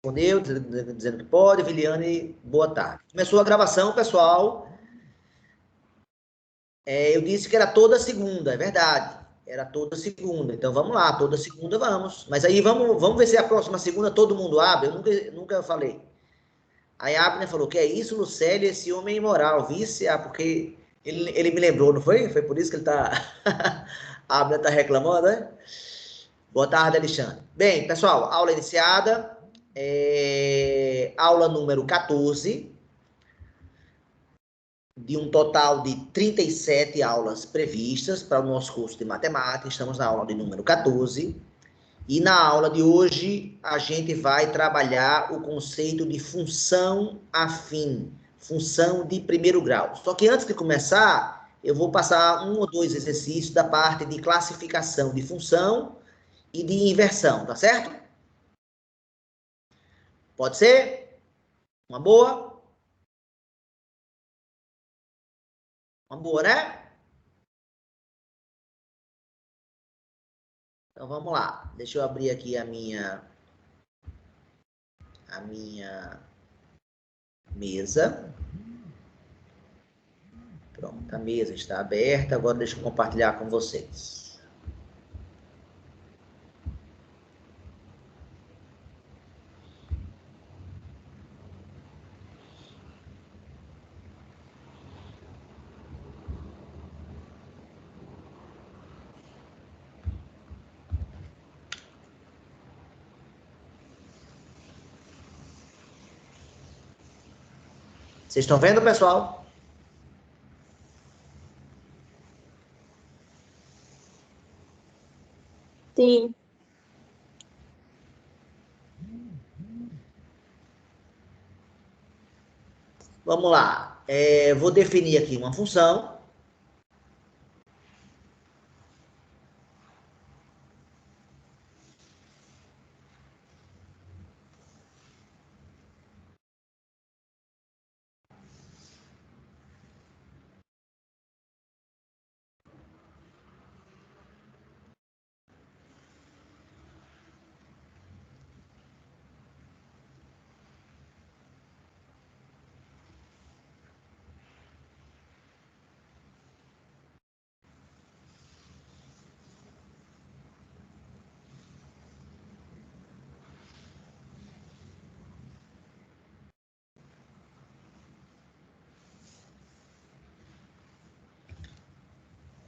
Respondeu, dizendo que pode. Viliane, boa tarde. Começou a gravação, pessoal. Eu disse que era toda segunda, é verdade. Era toda segunda. Então vamos lá, toda segunda vamos. Mas aí vamos ver se a próxima segunda todo mundo abre. Eu nunca falei. Aí a Abner falou: que é isso, Lucélio, esse homem é imoral, vice? Porque ele me lembrou, não foi? Foi por isso que ele tá. A Abner tá reclamando, né? Boa tarde, Alexandre. Bem, pessoal, aula iniciada. Aula número 14, de um total de 37 aulas previstas para o nosso curso de matemática. Estamos na aula de número 14. E na aula de hoje, a gente vai trabalhar o conceito de função afim, função de primeiro grau. Só que antes de começar, eu vou passar um ou dois exercícios da parte de classificação de função e de inversão, tá certo? Pode ser? Uma boa? Uma boa, né? Então vamos lá. Deixa eu abrir aqui a minha mesa. Pronto, a mesa está aberta. Agora deixa eu compartilhar com vocês. Vocês estão vendo, pessoal? Sim. Vamos lá. Vou definir aqui uma função.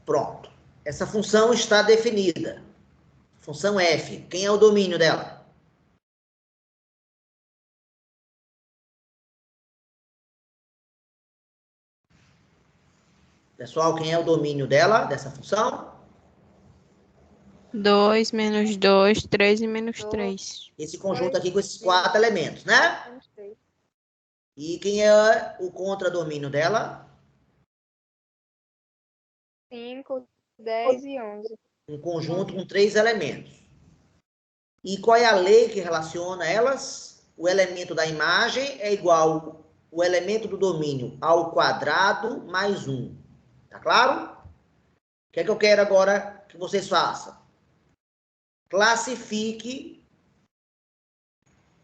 Pronto. Essa função está definida. Função f. Quem é o domínio dela? Pessoal, quem é o domínio dela, dessa função? 2 menos 2, 3 e menos 3. Esse conjunto aqui com esses 4 elementos, né? E quem é o contradomínio dela? 5, 10 e 11. Um conjunto com 3 elementos. E qual é a lei que relaciona elas? O elemento da imagem é igual o elemento do domínio ao quadrado mais 1. Tá claro? O que é que eu quero agora que vocês façam? Classifique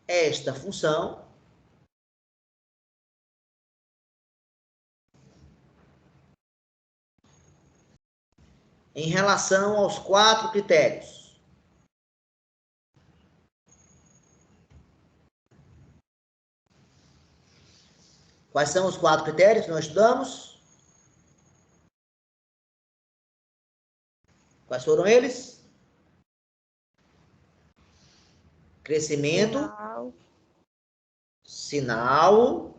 esta função em relação aos 4 critérios. Quais são os 4 critérios que nós estudamos? Quais foram eles? Crescimento, sinal.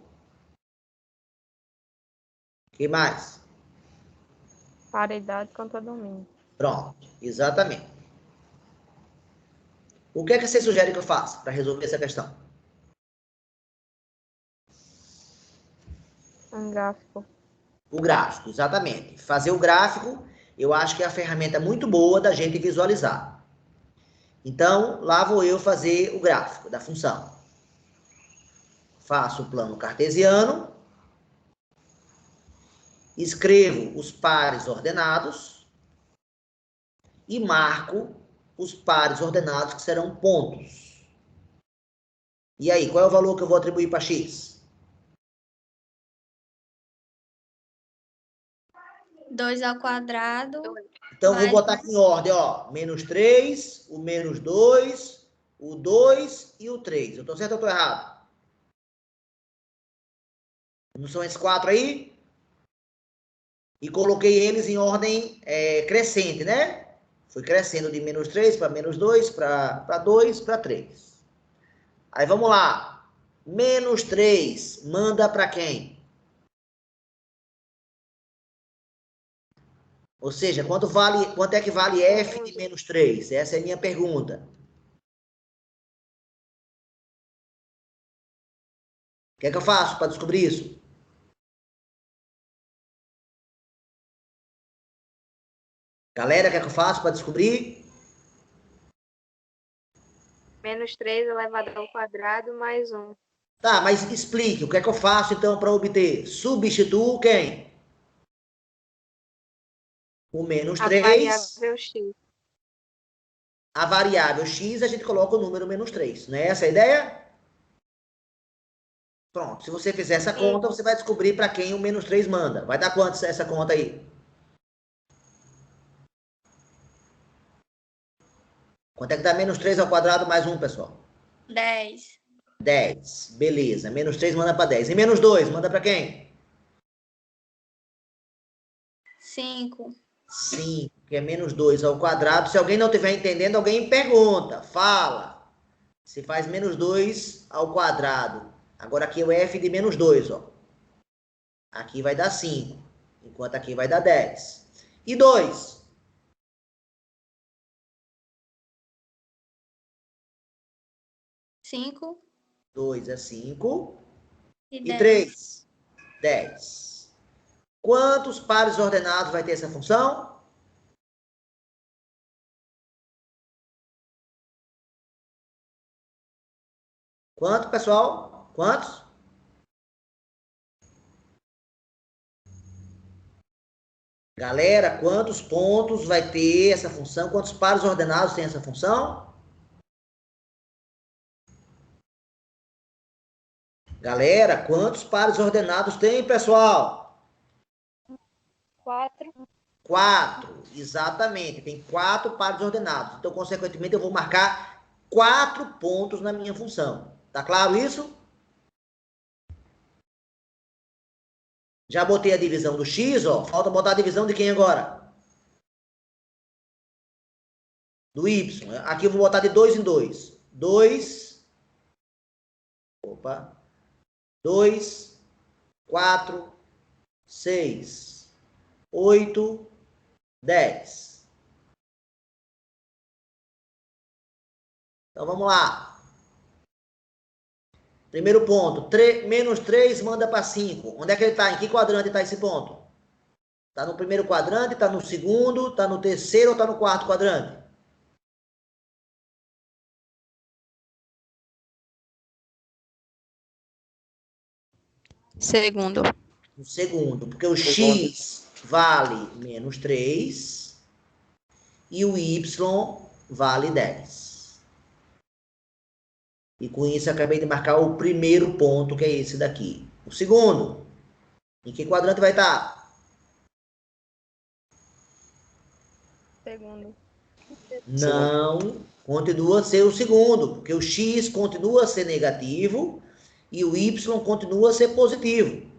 Que mais? Paridade contra domínio. Pronto, exatamente. O que é que você sugere que eu faça para resolver essa questão? Um gráfico. O gráfico, exatamente. Fazer o gráfico, eu acho que é a ferramenta muito boa da gente visualizar. Então, lá vou eu fazer o gráfico da função. Faço o plano cartesiano, escrevo os pares ordenados e marco os pares ordenados que serão pontos. E aí, qual é o valor que eu vou atribuir para x? 2 ao quadrado. Então, vou Mais botar aqui em ordem, ó. Menos 3, o menos 2, o 2 e o 3. Eu tô certo ou tô errado? Não são esses 4 aí? E coloquei eles em ordem crescente, né? Fui crescendo de menos 3 para menos 2, para 2, para 3. Aí, vamos lá. Menos 3, manda para quem? Ou seja, quanto é que vale f de menos 3? Essa é a minha pergunta. O que é que eu faço para descobrir isso? Galera, o que é que eu faço para descobrir? Menos 3 elevado ao quadrado mais 1. Tá, mas explique, o que é que eu faço então para obter? Substituo quem? O menos A 3. variável x. A variável x, a gente coloca o número menos 3. Não é essa a ideia? Pronto, se você fizer essa conta, você vai descobrir para quem o menos 3 manda. Vai dar quanto essa conta aí? Quanto é que dá menos 3 ao quadrado mais 1, pessoal? 10. 10. Beleza. Menos 3 manda para 10. E menos 2 manda para quem? 5. 5, que é menos 2 ao quadrado. Se alguém não estiver entendendo, alguém pergunta. Fala. Se faz menos 2 ao quadrado. Agora aqui é o f de menos 2, ó. Aqui vai dar 5, enquanto aqui vai dar 10. E 2? 5 2 é 5. e E 10. 3? 10. Quantos pares ordenados vai ter essa função? Quanto, pessoal? Quantos? Galera, quantos pontos vai ter essa função? Quantos pares ordenados tem essa função? Galera, quantos pares ordenados tem, pessoal? 4. 4, exatamente. Tem 4 pares ordenados. Então, consequentemente, eu vou marcar 4 pontos na minha função. Tá claro isso? Já botei a divisão do x, ó. Falta botar a divisão de quem agora? Do y. Aqui eu vou botar de 2 em 2. 2. Opa. 2, 4, 6, 8, 10. Então vamos lá. Primeiro ponto. Menos 3 manda para 5. Onde é que ele está? Em que quadrante está esse ponto? Está no primeiro quadrante, está no segundo, está no terceiro ou está no quarto quadrante? Segundo. No segundo, porque o x vale menos 3 e o y vale 10. E com isso eu acabei de marcar o primeiro ponto, que é esse daqui. O segundo, em que quadrante vai estar? Segundo. Não, continua a ser o segundo, porque o x continua a ser negativo e o y continua a ser positivo.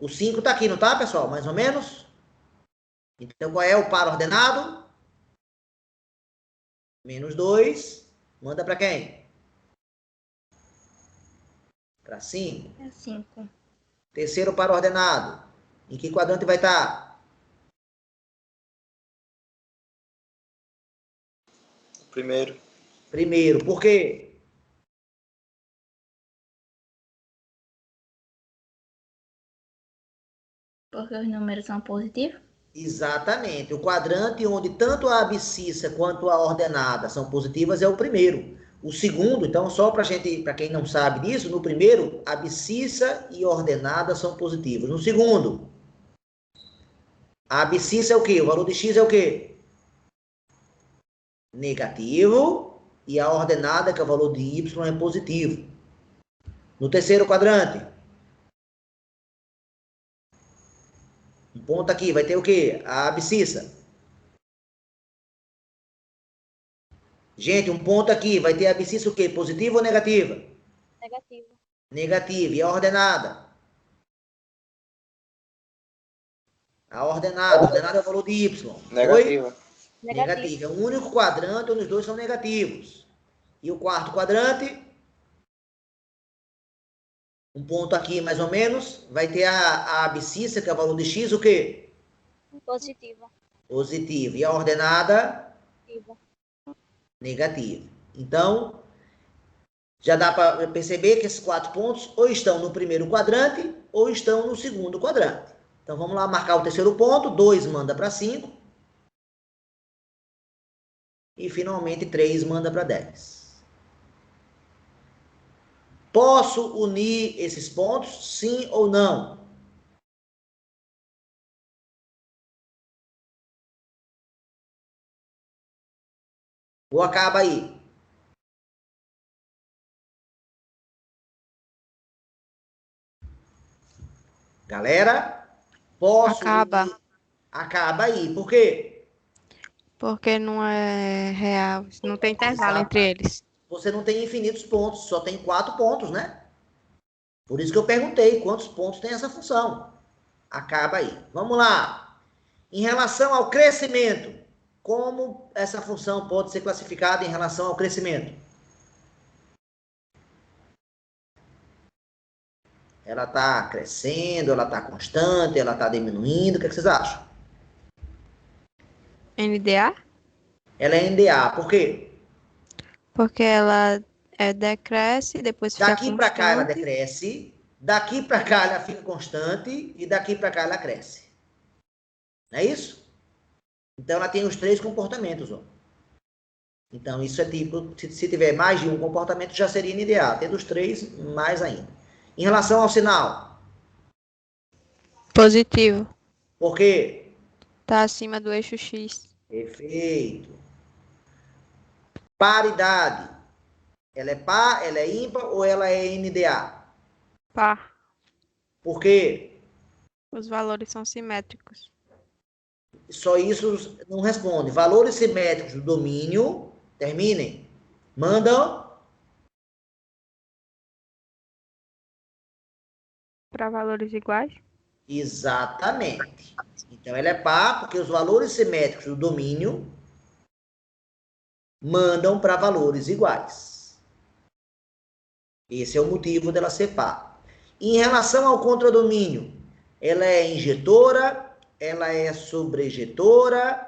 O 5 está aqui, não está, pessoal? Mais ou menos? Então, qual é o par ordenado? Menos 2. Manda para quem? Para 5. É 5. Terceiro par ordenado. Em que quadrante vai estar? Primeiro. Primeiro. Por quê? Porque os números são positivos? Exatamente. O quadrante onde tanto a abscissa quanto a ordenada são positivas é o primeiro. O segundo, então, só para quem não sabe disso, no primeiro, abscissa e ordenada são positivos. No segundo, a abscissa é o quê? O valor de x é o quê? Negativo. E a ordenada, que é o valor de y, é positivo. No terceiro quadrante. Um ponto aqui, vai ter o quê? A abscissa. Gente, um ponto aqui, vai ter a abscissa o quê? Positiva ou negativa? Negativa. Negativa. E a ordenada? A ordenada é o valor de y. Negativa. Oi? Negativa. É o único quadrante onde os dois são negativos. E o quarto quadrante, um ponto aqui mais ou menos, vai ter a abscissa, que é o valor de x, o quê? Positiva. Positivo. E a ordenada? Negativa. Negativa. Então, já dá para perceber que esses 4 pontos ou estão no primeiro quadrante ou estão no segundo quadrante. Então, vamos lá marcar o terceiro ponto. 2 manda para 5. E, finalmente, 3 manda para 10. Posso unir esses pontos? Sim ou não? Ou acaba aí? Galera, posso Acaba. unir? Acaba aí. Por quê? Porque não é real. Não tem intervalo Exato. entre eles. Você não tem infinitos pontos, só tem 4 pontos, né? Por isso que eu perguntei quantos pontos tem essa função. Acaba aí. Vamos lá. Em relação ao crescimento, como essa função pode ser classificada em relação ao crescimento? Ela está crescendo, ela está constante, ela está diminuindo, o que vocês acham? NDA? Ela é NDA, por quê? Porque ela decresce, depois fica Daqui para cá ela constante. decresce, daqui para cá ela fica constante e daqui para cá ela cresce. Não é isso? Então ela tem os 3 comportamentos. Ó. Então isso é tipo, se tiver mais de um comportamento já seria NDA, tendo os 3 mais ainda. Em relação ao sinal, Positivo. por quê? Está acima do eixo X. Perfeito. Paridade. Ela é par, ela é ímpar ou ela é NDA? Par. Por quê? Os valores são simétricos. Só isso não responde. Valores simétricos do domínio, terminem, mandam Para valores iguais? exatamente. Então ela é par porque os valores simétricos do domínio mandam para valores iguais. Esse é o motivo dela ser par. Em relação ao contradomínio, ela é injetora, ela é sobrejetora,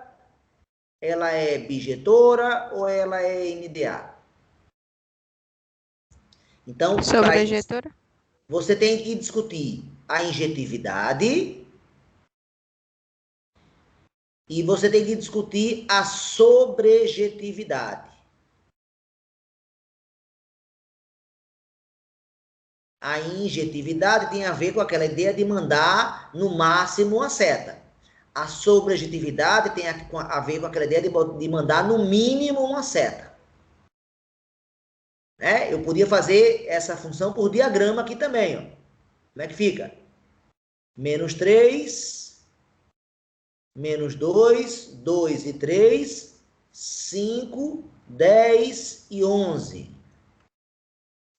ela é bijetora ou ela é NDA? Então, Sobrejetora? você tem que discutir a injetividade e você tem que discutir a sobrejetividade. A injetividade tem a ver com aquela ideia de mandar no máximo uma seta. A sobrejetividade tem a ver com aquela ideia de mandar no mínimo uma seta. Né? Eu podia fazer essa função por diagrama aqui também. Ó. Como é que fica? Menos 3, menos 2, 2 e 3, 5, 10 e 11.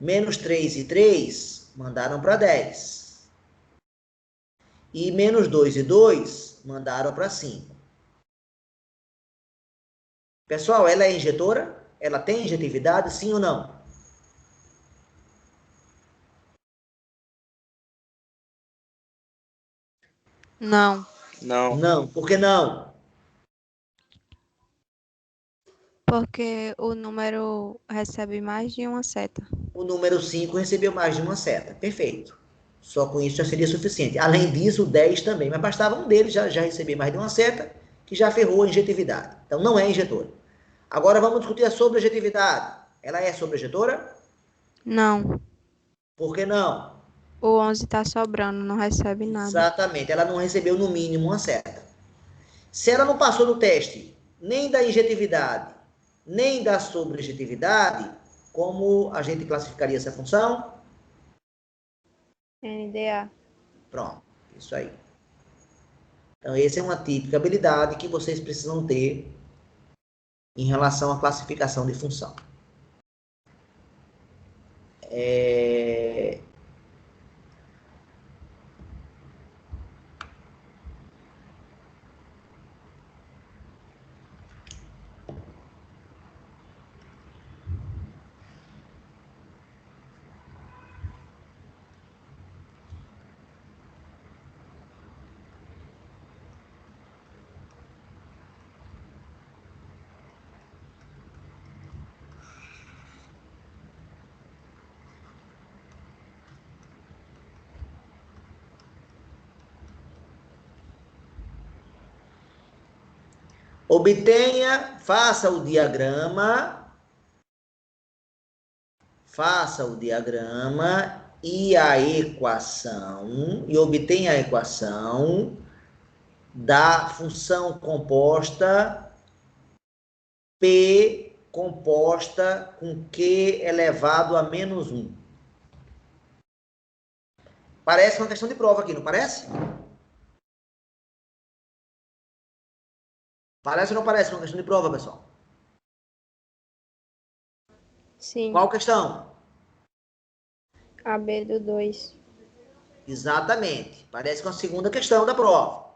Menos 3 e 3 mandaram para 10. E menos 2 e 2 mandaram para 5. Pessoal, ela é injetora? Ela tem injetividade, sim ou não? Não. Não. Não. Por que não? Porque o número recebe mais de uma seta. O número 5 recebeu mais de uma seta. Perfeito. Só com isso já seria suficiente. Além disso, o 10 também. Mas bastava um deles já receber mais de uma seta, que já ferrou a injetividade. Então, não é injetora. Agora, vamos discutir a sobrejetividade. Ela é sobrejetora? Não. Por que não? O 11 está sobrando, não recebe nada. Exatamente. Ela não recebeu, no mínimo, uma seta. Se ela não passou no teste nem da injetividade, nem da sobrejetividade, como a gente classificaria essa função? NDA. Pronto, isso aí. Então, essa é uma típica habilidade que vocês precisam ter em relação à classificação de função. Obtenha, faça o diagrama e a equação, e obtenha a equação da função composta P composta com Q elevado a menos 1. Parece uma questão de prova aqui, não parece? Parece ou não parece uma questão de prova, pessoal? Sim. Qual questão? AB do 2. Exatamente. Parece com a segunda questão da prova.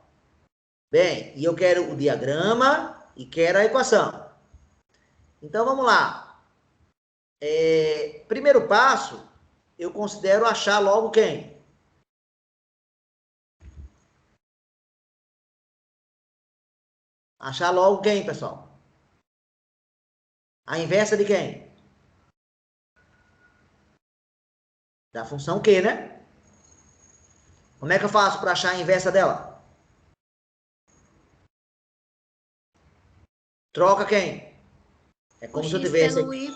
Bem, e eu quero o diagrama e quero a equação. Então, vamos lá. Primeiro passo, eu considero achar logo quem? Achar logo quem, pessoal? A inversa de quem? Da função Q, né? Como é que eu faço para achar a inversa dela? Troca quem? É como se eu tivesse... pelo y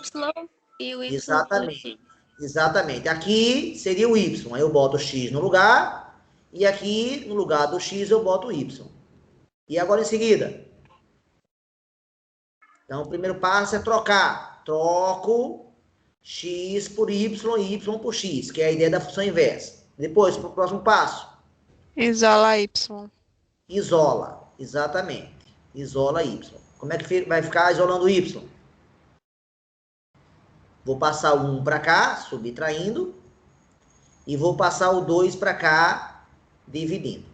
e o y Exatamente. pelo x. Exatamente. Aqui seria o y. Aí eu boto o x no lugar. E aqui, no lugar do x, eu boto o y. E agora em seguida? Então, o primeiro passo é trocar. Troco x por y e y por x, que é a ideia da função inversa. Depois, para o próximo passo. Isola y. Isola. Exatamente. Isola y. Como é que vai ficar isolando o y? Vou passar o 1 para cá, subtraindo. E vou passar o 2 para cá, dividindo.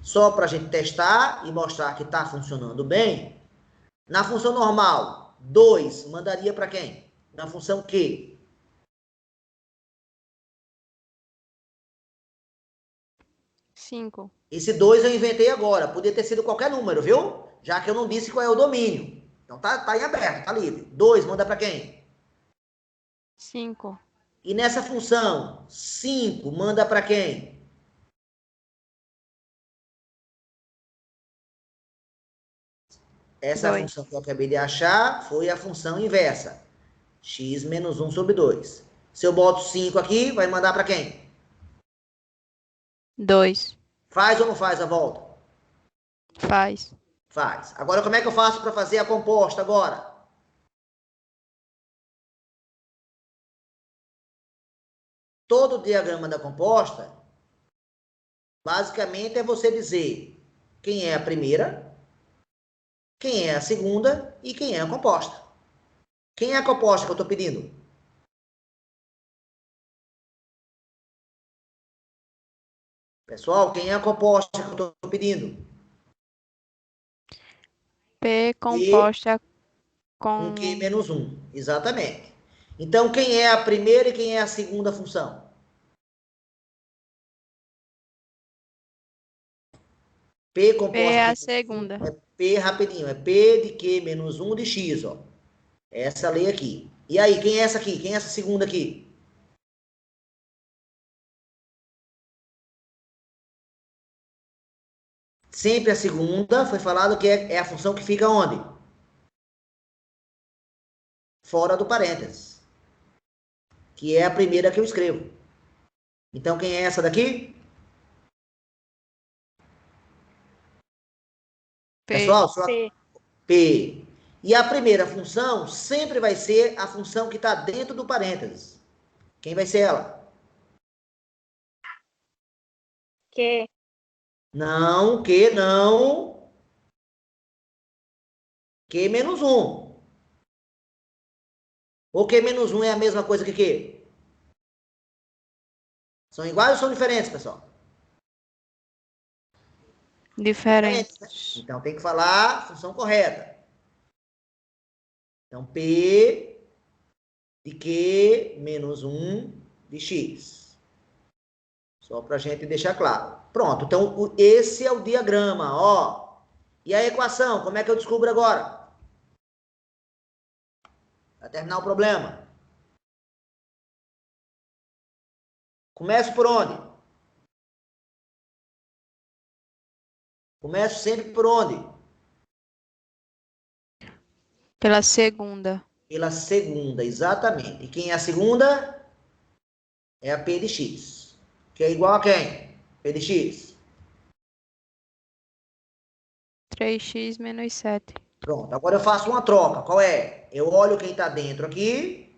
Só para a gente testar e mostrar que está funcionando bem. Na função normal, 2 mandaria para quem? Na função Q. Cinco. Esse 2 eu inventei agora. Podia ter sido qualquer número, viu? Já que eu não disse qual é o domínio. Então tá em aberto, tá livre. 2 manda para quem? 5. E nessa função, 5 manda para quem? Essa Dois. função que eu acabei de achar foi a função inversa. X menos 1 sobre 2. Se eu boto 5 aqui, vai mandar para quem? 2. Faz ou não faz a volta? Faz. Faz. Agora, como é que eu faço para fazer a composta agora? Todo diagrama da composta, basicamente, é você dizer quem é a primeira, quem é a segunda e quem é a composta. Quem é a composta que eu estou pedindo? Pessoal, quem é a composta que eu estou pedindo? P composta Com com Q menos 1. Exatamente. Então, quem é a primeira e quem é a segunda função? P composta P é a de segunda. é P rapidinho, é P de Q menos 1 de X, ó. Essa lei aqui. E aí, quem é essa aqui? Quem é essa segunda aqui? Sempre a segunda foi falado que é a função que fica onde? Fora do parênteses. Que é a primeira que eu escrevo. Então, quem é essa daqui? P. Pessoal, só P. P. E a primeira função sempre vai ser a função que está dentro do parênteses. Quem vai ser ela? Que Não, que não. Que menos 1. Ou que menos 1 é a mesma coisa que que? São iguais ou são diferentes, pessoal? Diferentes, né? Diferentes. Então tem que falar a função correta. Então, P de Q menos 1 de X. Só para a gente deixar claro. Pronto, então esse é o diagrama, ó. E a equação, como é que eu descubro agora? Para terminar o problema. Começo por onde? Começo sempre por onde? Pela segunda. Pela segunda, exatamente. E quem é a segunda? É a P de X. Que é igual a quem? P de X. 3x menos 7. Pronto, agora eu faço uma troca. Qual é? Eu olho quem está dentro aqui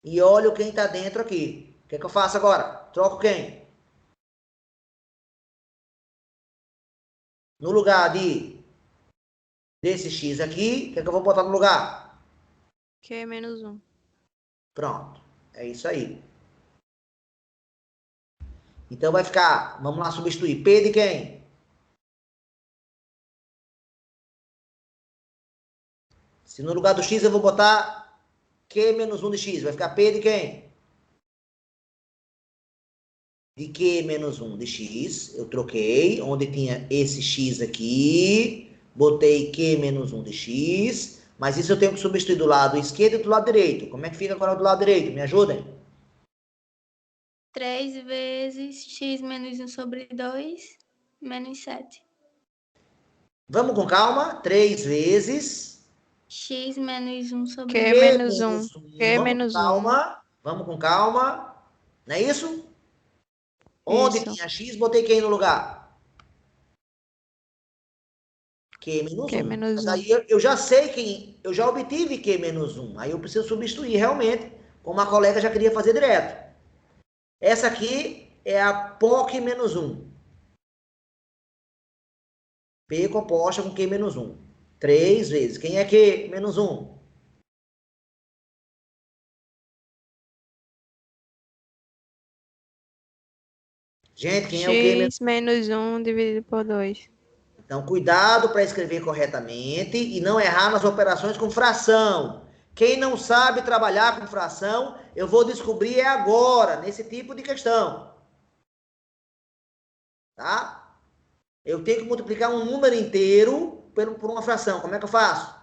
e olho quem está dentro aqui. O que é que eu faço agora? Troco quem? No lugar desse X aqui, o que é que eu vou botar no lugar? Q menos 1. Pronto, é isso aí. Então vai ficar, vamos lá substituir. P de quem? Se no lugar do X eu vou botar Q menos 1 de X, vai ficar P de quem? De Q menos 1 de X, eu troquei, onde tinha esse X aqui, botei Q menos 1 de X, mas isso eu tenho que substituir do lado esquerdo e do lado direito. Como é que fica agora do lado direito? Me ajudem? 3 vezes x menos 1 sobre 2, menos 7. Vamos com calma. 3 vezes X menos 1 sobre Q Q 2. menos 1. menos 1. Q Vamos com menos 1. calma. Vamos com calma. Não é isso? Onde Isso. tinha X, botei quem no lugar? Q menos Q 1. menos Mas 1. aí eu já sei quem... Eu já obtive Q menos 1. Aí eu preciso substituir realmente, como a colega já queria fazer direto. Essa aqui é a POC menos 1. P composta com Q menos 1. 3 vezes. Quem é Q menos 1? Gente, quem é o Q menos 1? X menos 1 dividido por 2. Então, cuidado para escrever corretamente e não errar nas operações com fração. Quem não sabe trabalhar com fração, eu vou descobrir agora, nesse tipo de questão. Tá? Eu tenho que multiplicar um número inteiro por uma fração. Como é que eu faço?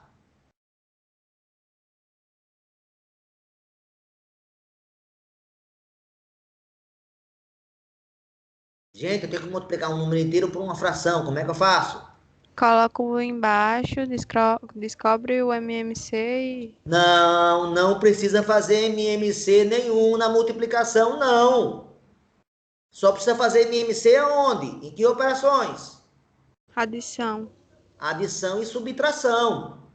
Gente, eu tenho que multiplicar um número inteiro por uma fração. Como é que eu faço? Coloco embaixo, descobre o MMC e Não, não precisa fazer MMC nenhum na multiplicação, não. Só precisa fazer MMC aonde? Em que operações? adição. Adição e subtração.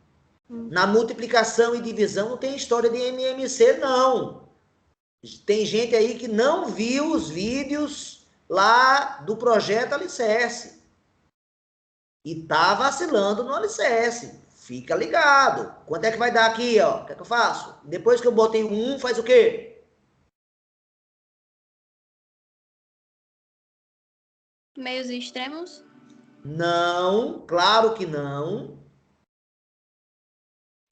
Na multiplicação e divisão não tem história de MMC, não. Tem gente aí que não viu os vídeos lá do projeto Alicerce. E tá vacilando no Alicerce. Fica ligado. Quanto é que vai dar aqui, ó? O que é que eu faço? Depois que eu botei o 1, faz o quê? Meios extremos. Não, claro que não.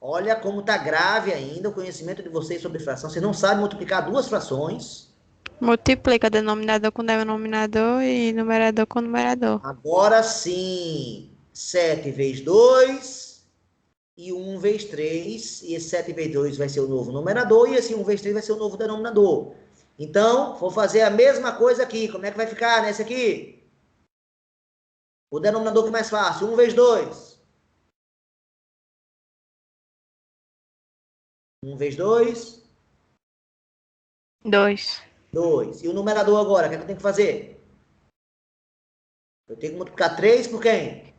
Olha como tá grave ainda o conhecimento de vocês sobre fração. Vocês não sabem multiplicar duas frações. Multiplica denominador com denominador e numerador com numerador. Agora sim. 7 vezes 2 e 1 vezes 3. E esse 7 vezes 2 vai ser o novo numerador. E esse 1 vezes 3 vai ser o novo denominador. Então, vou fazer a mesma coisa aqui. Como é que vai ficar nesse aqui? O denominador que é mais fácil. 1 vezes 2. 1 vezes 2. 2. 2. E o numerador agora, o que é que eu tenho que fazer? Eu tenho que multiplicar 3 por quem?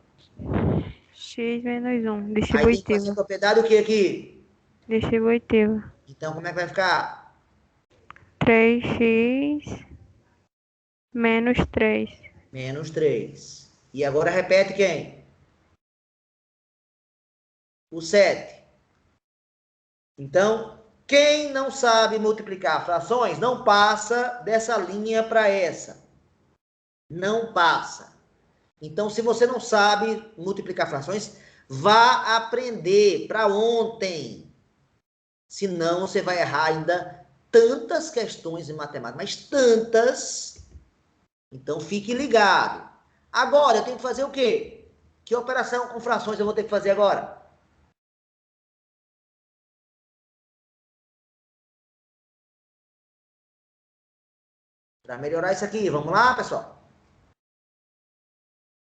X menos 1. Aí tem que Distributiva. fazer propriedade o que aqui? Distributiva. Então, como é que vai ficar? 3x -3. -3. E agora repete quem? O 7. Então, quem não sabe multiplicar frações, não passa dessa linha para essa. Não passa. Então, se você não sabe multiplicar frações, vá aprender para ontem. Senão, você vai errar ainda tantas questões em matemática, mas tantas. Então, fique ligado. Agora, eu tenho que fazer o quê? Que operação com frações eu vou ter que fazer agora? Para melhorar isso aqui, vamos lá, pessoal?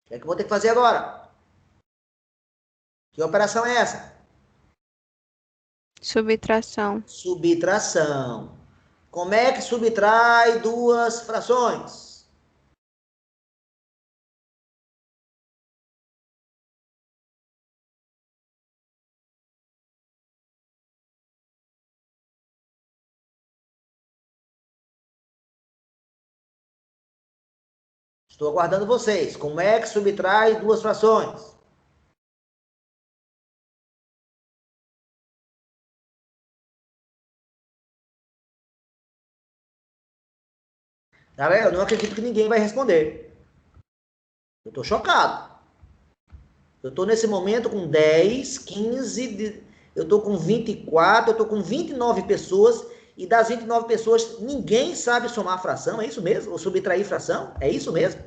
O que é que eu vou ter que fazer agora? Que operação é essa? Subtração. Subtração. Como é que subtrai duas frações? Estou aguardando vocês. Como é que subtrai duas frações? Galera, eu não acredito que ninguém vai responder. Eu estou chocado. Eu estou nesse momento com 10, 15, eu estou com 24, eu estou com 29 pessoas, e das 29 pessoas, ninguém sabe somar fração, é isso mesmo? Ou subtrair fração, é isso mesmo?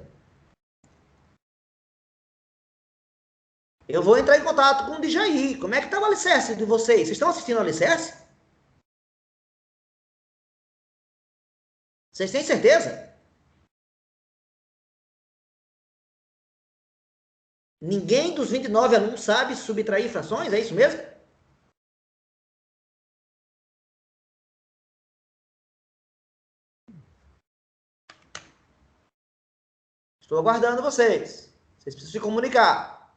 Eu vou entrar em contato com o Djaí. Como é que está o alicerce de vocês? Vocês estão assistindo o alicerce? Vocês têm certeza? Ninguém dos 29 alunos sabe subtrair frações, é isso mesmo? Estou aguardando vocês. Vocês precisam se comunicar.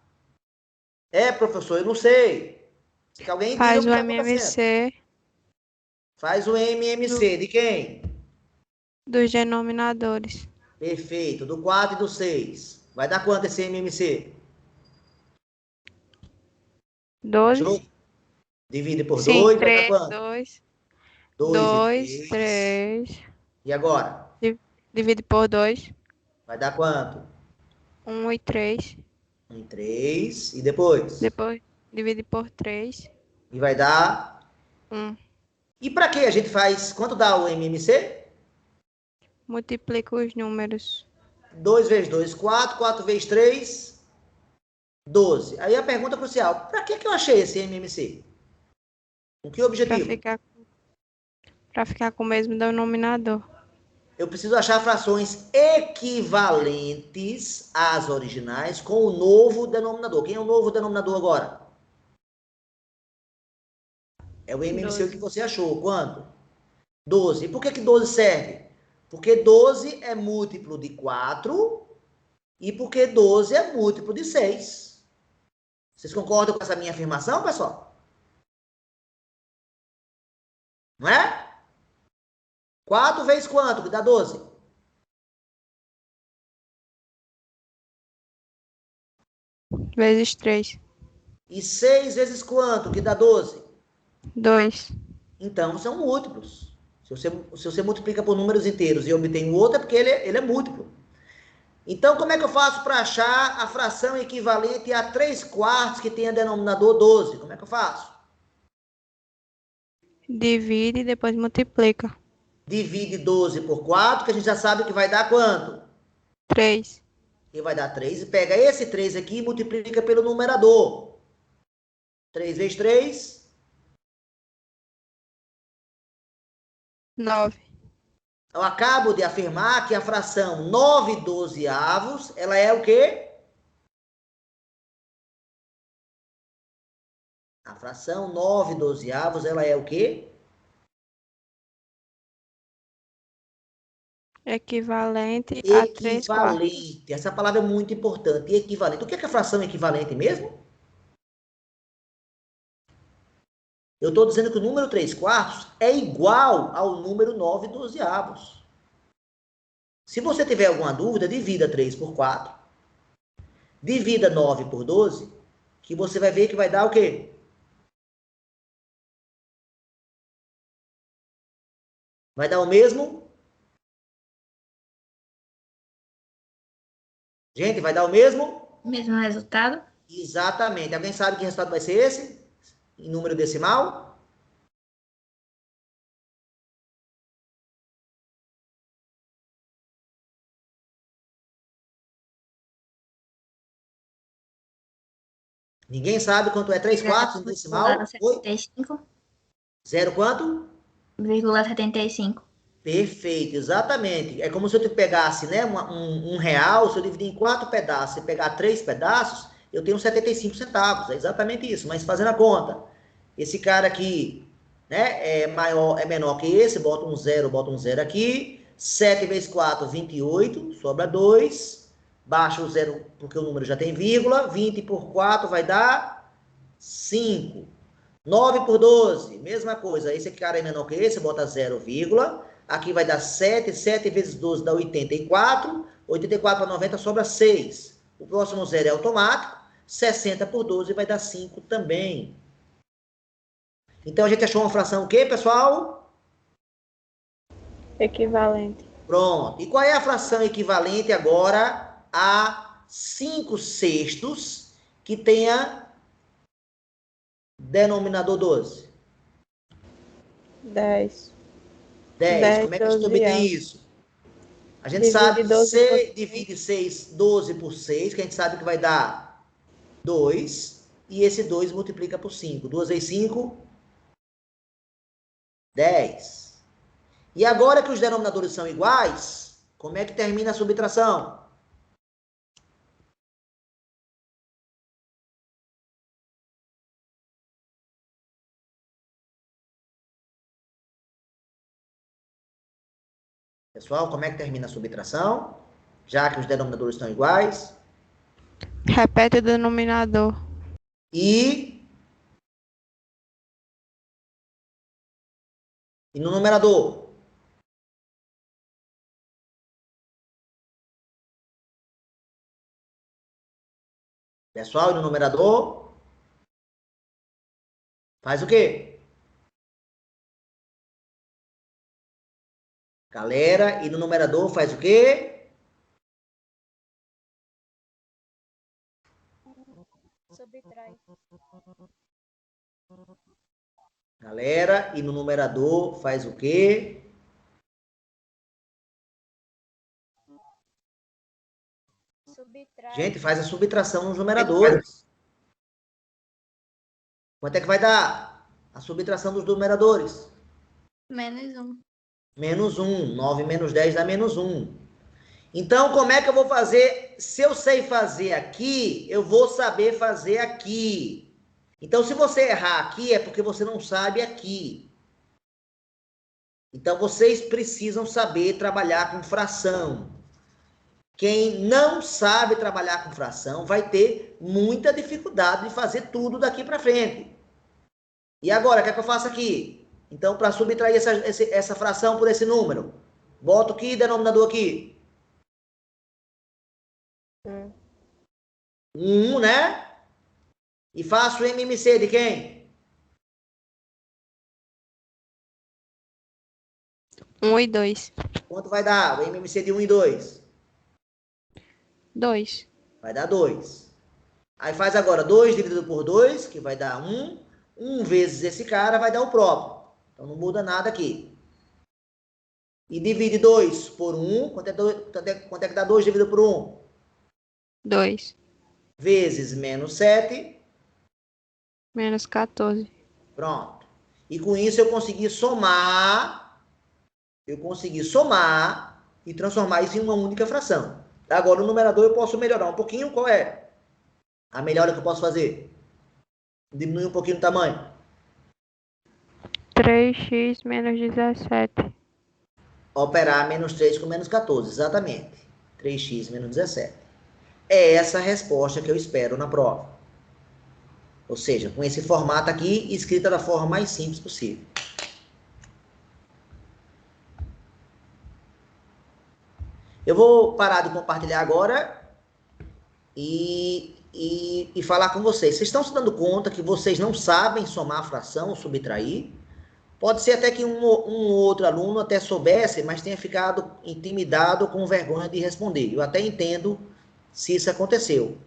É, professor, eu não sei. Se alguém diga Faz o o que está acontecendo. MMC Faz o MMC. De quem? dos denominadores. Perfeito. Do 4 e do 6. Vai dar quanto esse MMC? 12. Achou? Divide por Sim, 2, vai dar 3, quanto? 2. 2 2, e 3. 3. E agora? Divide por 2. Vai dar quanto? 1 e 3. 1 e 3. E depois? Depois divide por 3. E vai dar... 1. E para que a gente faz? Quanto dá o MMC? Multiplica os números. 2 vezes 2, 4. 4 vezes 3, 12. Aí a pergunta crucial. Para que eu achei esse MMC? Com que objetivo? Para ficar com o mesmo denominador. Eu preciso achar frações equivalentes às originais com o novo denominador. Quem é o novo denominador agora? É o MMC 12. que você achou. Quanto? 12. E por que 12 serve? Porque 12 é múltiplo de 4 e porque 12 é múltiplo de 6. Vocês concordam com essa minha afirmação, pessoal? Não é? 4 vezes quanto que dá 12? Vezes 3. E 6 vezes quanto que dá 12? 2. Então, são múltiplos. Se você multiplica por números inteiros e obtém o outro, é porque ele é múltiplo. Então, como é que eu faço para achar a fração equivalente a 3/4 que tem a denominador 12? Como é que eu faço? Divide e depois multiplica. Divide 12 por 4, que a gente já sabe que vai dar quanto? 3. Que vai dar 3. E pega esse 3 aqui e multiplica pelo numerador. 3 vezes 3... 9. Eu acabo de afirmar que a fração 9/12, ela é o quê? A fração 9/12, ela é o quê? Equivalente a 3/4. Equivalente. Essa palavra é muito importante. Equivalente. O que é a fração equivalente mesmo? Eu estou dizendo que o número 3/4 é igual ao número 9/12. Se você tiver alguma dúvida, divida 3 por 4. Divida 9 por 12, que você vai ver que vai dar o quê? Vai dar o mesmo? Gente, vai dar o mesmo? Mesmo resultado? Exatamente. Alguém sabe que resultado vai ser esse? Em número decimal? Ninguém sabe quanto é 3 quartos em decimal? Oi? 0,75. Zero quanto? 0,75. Perfeito, exatamente. É como se eu te pegasse, né, um real, se eu dividir em 4 pedaços e pegar 3 pedaços, eu tenho 75 centavos. É exatamente isso. Mas fazendo a conta, esse cara aqui, né, é menor que esse, bota um zero aqui. 7 vezes 4, 28, sobra 2. Baixa o zero, porque o número já tem vírgula. 20 por 4 vai dar 5. 9 por 12, mesma coisa. Esse cara é menor que esse, bota 0, vírgula. Aqui vai dar 7. 7 vezes 12 dá 84. 84 para 90 sobra 6. O próximo zero é automático. 60 por 12 vai dar 5 também. Então, a gente achou uma fração o quê, pessoal? Equivalente. Pronto. E qual é a fração equivalente agora a 5 sextos que tenha denominador 12? 10. 10. Como é que a gente 12 obtém anos. isso? A gente Divide sabe que 12 se por 6. divide 12 por 6, que a gente sabe que vai dar 2, e esse 2 multiplica por 5. 2 vezes 5, 10. E agora que os denominadores são iguais, como é que termina a subtração? Pessoal, como é que termina a subtração? Já que os denominadores estão iguais. Repete o denominador. E no numerador? Pessoal, e no numerador? Faz o quê? Galera, e no numerador faz o quê? Subtrai. Galera, e no numerador faz o quê? Subtrai. Gente, faz a subtração nos numeradores. Quanto é que vai dar a subtração dos numeradores? Menos 1. Menos 1. 9 menos 10 dá menos 1. Então, como é que eu vou fazer? Se eu sei fazer aqui, eu vou saber fazer aqui. Então, se você errar aqui, é porque você não sabe aqui. Então, vocês precisam saber trabalhar com fração. Quem não sabe trabalhar com fração vai ter muita dificuldade de fazer tudo daqui para frente. E agora, o que é que eu faço aqui? Então, para subtrair essa fração por esse número, boto que denominador aqui? 1, né? E faço MMC de quem? 1 e 2. Quanto vai dar o MMC de 1 e 2? 2. Vai dar 2. Aí faz agora 2 dividido por 2, que vai dar 1. 1 vezes esse cara vai dar o próprio. Então não muda nada aqui. E divide 2 por 1. Quanto é que dá 2 dividido por 1? 2. Vezes menos 7. Menos 14. Pronto. E com isso eu consegui somar. E transformar isso em uma única fração. Agora o numerador eu posso melhorar um pouquinho. Qual é a melhora que eu posso fazer? Diminuir um pouquinho o tamanho. 3x menos 17. Operar menos 3 com menos 14, exatamente. 3x menos 17. É essa a resposta que eu espero na prova. Ou seja, com esse formato aqui, escrita da forma mais simples possível. Eu vou parar de compartilhar agora e falar com vocês. Vocês estão se dando conta que vocês não sabem somar fração ou subtrair? Pode ser até que um outro aluno até soubesse, mas tenha ficado intimidado com vergonha de responder. Eu até entendo se isso aconteceu.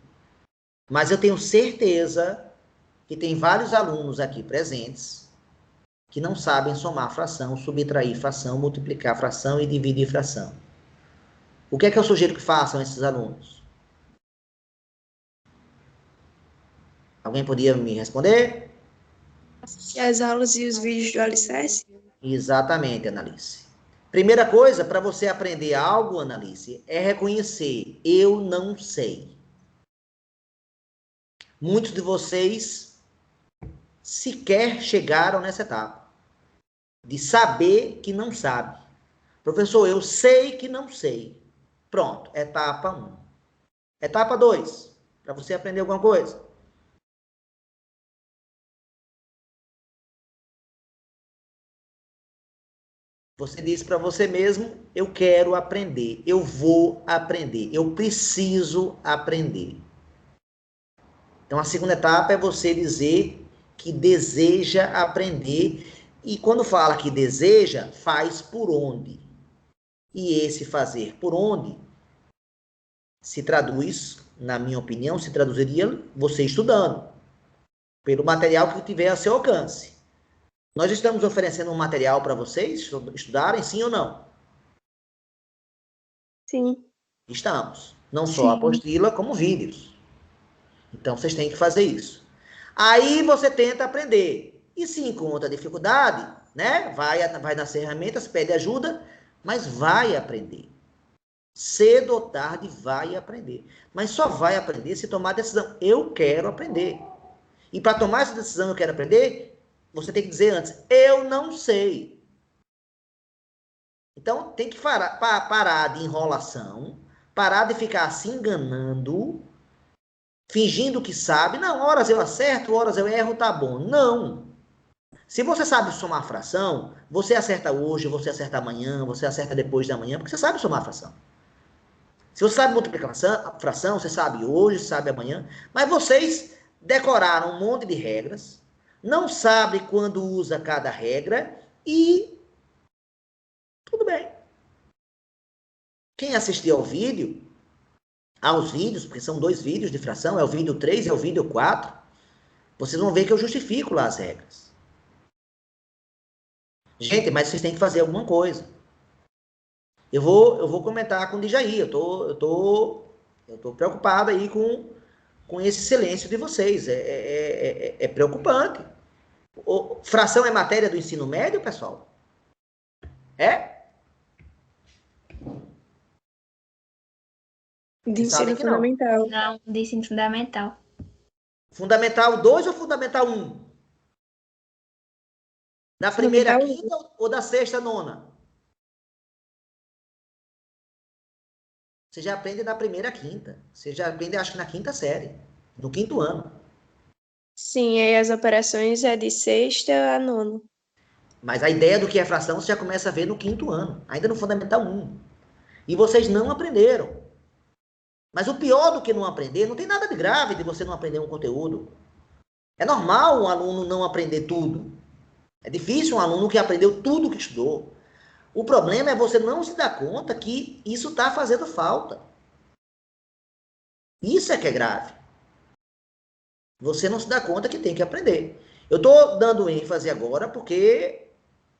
Mas eu tenho certeza que tem vários alunos aqui presentes que não sabem somar fração, subtrair fração, multiplicar fração e dividir fração. O que é que eu sugiro que façam esses alunos? Alguém podia me responder? Assistir as aulas e os vídeos do Alicerce? Exatamente, Analice. Primeira coisa, para você aprender algo, Analice, é reconhecer, eu não sei. Muitos de vocês sequer chegaram nessa etapa de saber que não sabe. Professor, eu sei que não sei. Pronto, etapa 1. Etapa 2, para você aprender alguma coisa. Você diz para você mesmo, eu quero aprender, eu vou aprender, eu preciso aprender. Então, a segunda etapa é você dizer que deseja aprender. E quando fala que deseja, faz por onde. E esse fazer por onde se traduz, na minha opinião, se traduziria você estudando, pelo material que tiver a seu alcance. Nós estamos oferecendo um material para vocês estudarem, sim ou não? Sim. Estamos. Não só a apostila, como vídeos. Então, vocês têm que fazer isso. Aí você tenta aprender. E se encontra dificuldade, né? Vai nas ferramentas, pede ajuda, mas vai aprender. Cedo ou tarde vai aprender. Mas só vai aprender se tomar a decisão. Eu quero aprender. E para tomar essa decisão, eu quero aprender, você tem que dizer antes, eu não sei. Então, tem que parar de enrolação, parar de ficar se enganando, fingindo que sabe. Não, horas eu acerto, horas eu erro, tá bom. Não. Se você sabe somar fração, você acerta hoje, você acerta amanhã, você acerta depois da manhã, porque você sabe somar fração. Se você sabe multiplicar fração, você sabe hoje, sabe amanhã. Mas vocês decoraram um monte de regras, não sabe quando usa cada regra e tudo bem. Quem assistiu aos vídeos, porque são 2 vídeos de fração, é o vídeo 3 e é o vídeo 4, vocês vão ver que eu justifico lá as regras. Gente, mas vocês têm que fazer alguma coisa. Eu vou comentar com o Djaí, eu tô preocupado aí com esse silêncio de vocês. É preocupante. Fração é matéria do ensino médio, pessoal? É? De Vocês sabem ensino que não. fundamental. Não, de ensino fundamental. Fundamental 2 ou Fundamental 1? Da primeira Fundamental quinta ou da sexta nona? Você já aprende da primeira quinta. Você já aprende, acho que na quinta série. No 5º ano. Sim, aí as operações é de sexta a nono. Mas a ideia do que é fração você já começa a ver no 5º ano. Ainda no Fundamental 1. E vocês não aprenderam. Mas o pior do que não aprender, não tem nada de grave de você não aprender um conteúdo. É normal um aluno não aprender tudo. É difícil um aluno que aprendeu tudo que estudou. O problema é você não se dar conta que isso está fazendo falta. Isso é que é grave. Você não se dá conta que tem que aprender. Eu estou dando ênfase agora porque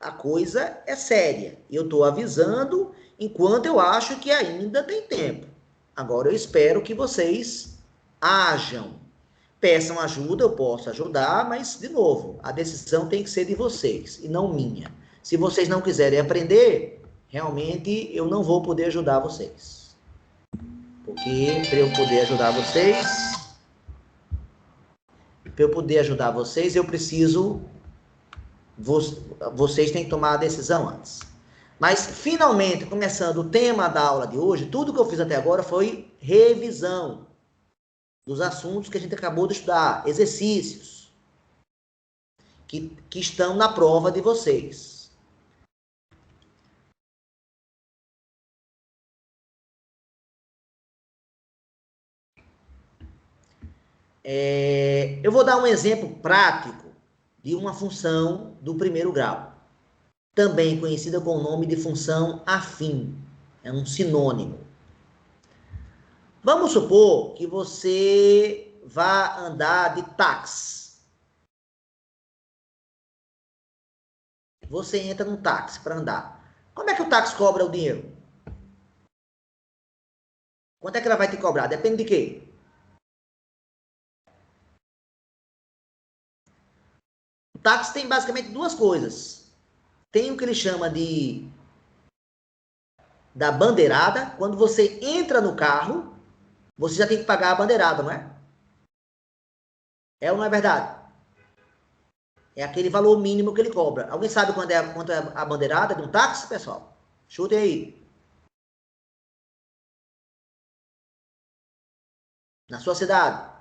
a coisa é séria. E eu estou avisando enquanto eu acho que ainda tem tempo. Agora eu espero que vocês ajam. Peçam ajuda, eu posso ajudar, mas, de novo, a decisão tem que ser de vocês e não minha. Se vocês não quiserem aprender, realmente eu não vou poder ajudar vocês. Porque para eu poder ajudar vocês, eu preciso... Vocês têm que tomar a decisão antes. Mas, finalmente, começando o tema da aula de hoje, tudo que eu fiz até agora foi revisão dos assuntos que a gente acabou de estudar, exercícios que estão na prova de vocês. Eu vou dar um exemplo prático de uma função do primeiro grau, também conhecida com o nome de função afim. É um sinônimo. Vamos supor que você vá andar de táxi. Você entra num táxi para andar. Como é que o táxi cobra o dinheiro? Quanto é que ela vai te cobrar? Depende de quê? O táxi tem basicamente duas coisas. Tem o que ele chama da bandeirada. Quando você entra no carro, você já tem que pagar a bandeirada, não é? É ou não é verdade? É aquele valor mínimo que ele cobra. Alguém sabe quanto é a bandeirada de um táxi, pessoal? Chutem aí. Na sua cidade.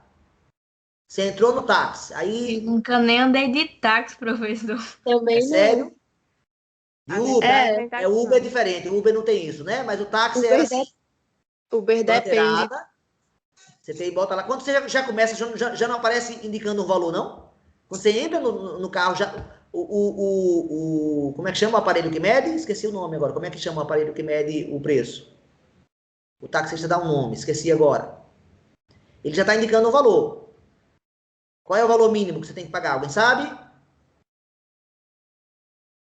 Você entrou no táxi. Aí. Nunca nem andei de táxi, professor. Também É não. sério? De A gente Uber? não tem É táxi, Uber é não. diferente. Uber não tem isso, né? Mas o táxi era Uber, assim. Uber depende. Bandeirada. Você tem e bota lá. Quando você já começa, já não aparece indicando um valor, não? Quando você entra no carro, já. Como é que chama o aparelho que mede? Esqueci o nome agora. Como é que chama o aparelho que mede o preço? O taxista dá um nome, esqueci agora. Ele já está indicando o valor. Qual é o valor mínimo que você tem que pagar? Alguém sabe?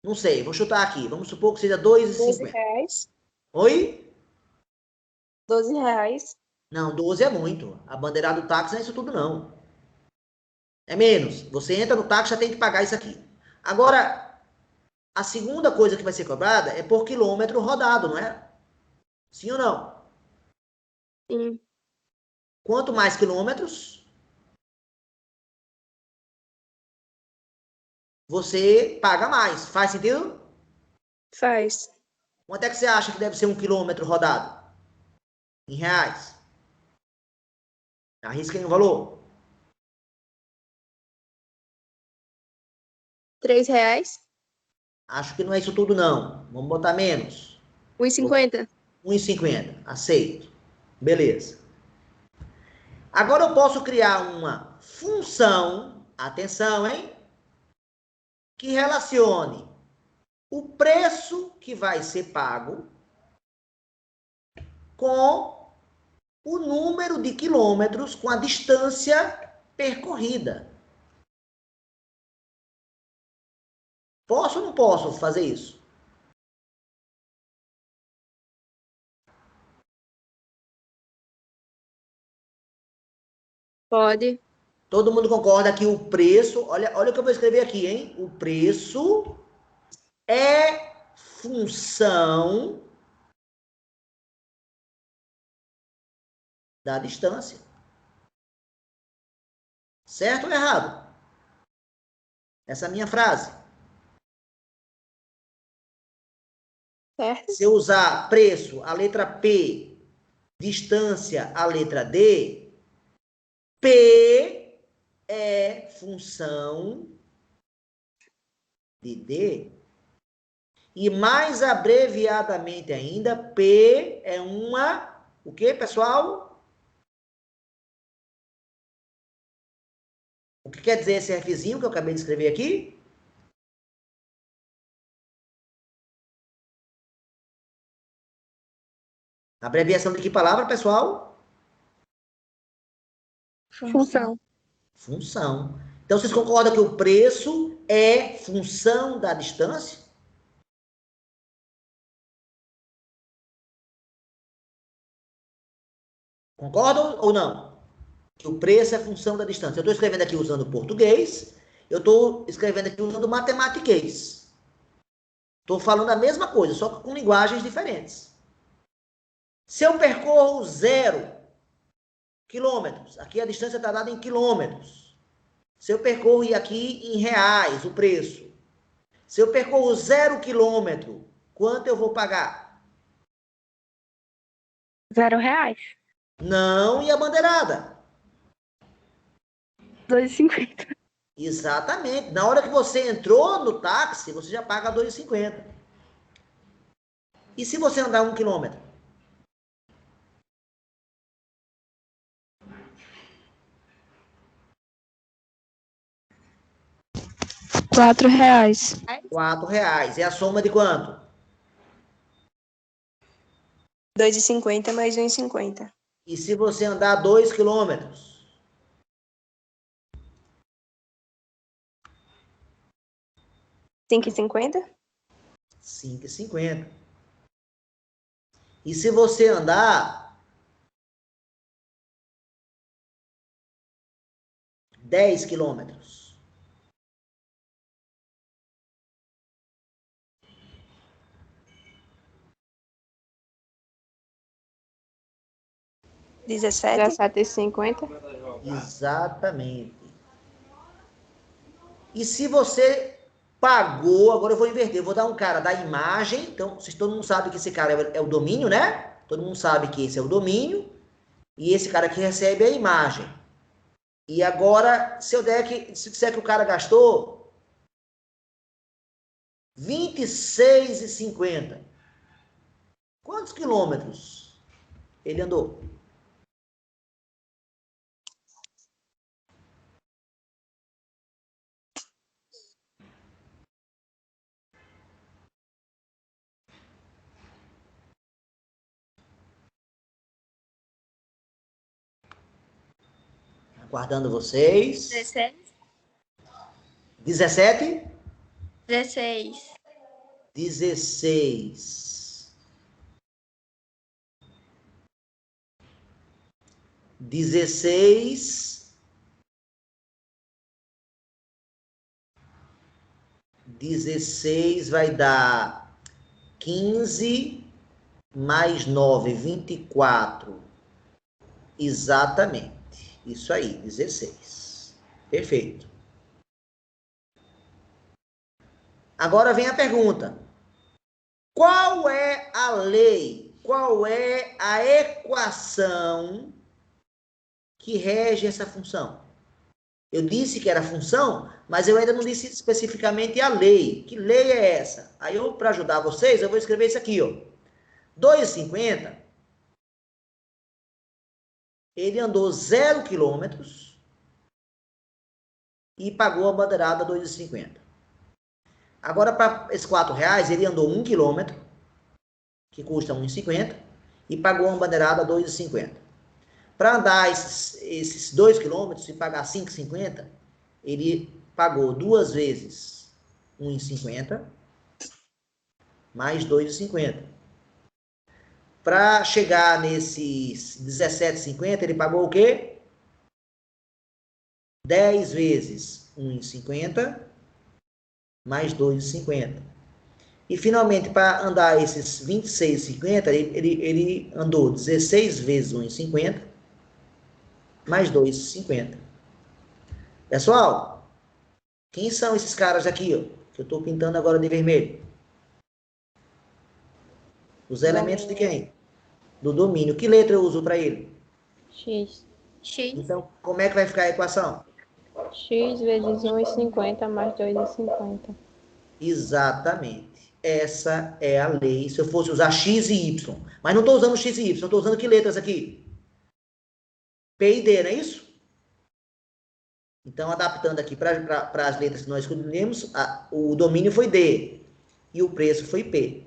Não sei, vou chutar aqui. Vamos supor que seja R$ 2,50. R$ 12. Oi? R$ 12. Não, 12 é muito. A bandeirada do táxi não é isso tudo, não. É menos. Você entra no táxi, já tem que pagar isso aqui. Agora, a segunda coisa que vai ser cobrada é por quilômetro rodado, não é? Sim ou não? Sim, Quanto mais quilômetros, você paga mais. Faz sentido? faz. Quanto é que você acha que deve ser um quilômetro rodado? Em reais. Arrisca aí um valor. R$ 3. Acho que não é isso tudo, não. Vamos botar menos. 1,50. 1,50. Aceito. Beleza. Agora eu posso criar uma função, atenção, hein? Que relacione o preço que vai ser pago com o número de quilômetros, com a distância percorrida. Posso ou não posso fazer isso? Pode. Todo mundo concorda que o preço, olha o que eu vou escrever aqui, hein? O preço é função da distância. Certo ou errado? Essa é a minha frase. Certo? Se eu usar preço, a letra P, distância, a letra D, P é função de D. E mais abreviadamente ainda, P é uma... O que, pessoal? O que quer dizer esse Fzinho que eu acabei de escrever aqui? Abreviação de que palavra, pessoal? Função. Função. Então, vocês concordam que o preço é função da distância? Concordam ou não? Que o preço é função da distância. Eu estou escrevendo aqui usando português, eu estou escrevendo aqui usando matematiquês. Estou falando a mesma coisa, só que com linguagens diferentes. Se eu percorro 0 quilômetros, aqui a distância está dada em quilômetros. Se eu percorro e aqui em reais o preço. Se eu percorro 0 quilômetro, quanto eu vou pagar? R$ 0. Não, e a bandeirada? 2,50. Exatamente. Na hora que você entrou no táxi, você já paga 2,50. E se você andar 1 quilômetro? R$ 4. R$ 4. É a soma de quanto? 2,50 mais 1,50. E se você andar 2 quilômetros? R$ 5,50? 5,50. E se você andar 10 quilômetros? R$ 17,50. Exatamente. E se você pagou, agora eu vou inverter, eu vou dar um cara da imagem, então todo mundo sabe que esse cara é o domínio, né? Todo mundo sabe que esse é o domínio, e esse cara que recebe é a imagem. E agora, se disser que o cara gastou R$ 26,50, quantos quilômetros ele andou? Aguardando vocês. 16. 17? 16. 16. 16. 16 vai dar 15 mais 9, 24. Exatamente. Isso aí, 16. Perfeito. Agora vem a pergunta. Qual é a lei? Qual é a equação que rege essa função? Eu disse que era função, mas eu ainda não disse especificamente a lei. Que lei é essa? Aí para ajudar vocês, eu vou escrever isso aqui, ó. 2,50, ele andou 0 quilômetros e pagou a bandeirada 2,50. Agora, para esses R$ 4, ele andou 1 quilômetro, que custa 1,50, e pagou uma bandeirada 2,50. Para andar esses 2 quilômetros e pagar 5,50, ele pagou 2 vezes 1,50 mais 2,50. Para chegar nesses 17,50, ele pagou o quê? 10 vezes 1,50 mais 2,50. E finalmente, para andar esses 26,50, ele andou 16 vezes 1,50 mais 2,50. Pessoal, quem são esses caras aqui, ó, que eu estou pintando agora de vermelho? Os elementos de quem? Do domínio. Que letra eu uso para ele? X. X. Então, como é que vai ficar a equação? X vezes 1,50 mais 2,50. Exatamente. Essa é a lei. Se eu fosse usar X e Y. Mas não estou usando X e Y. Estou usando que letras aqui? P e D, não é isso? Então, adaptando aqui para as letras que nós escolhemos, o domínio foi D. E o preço foi P.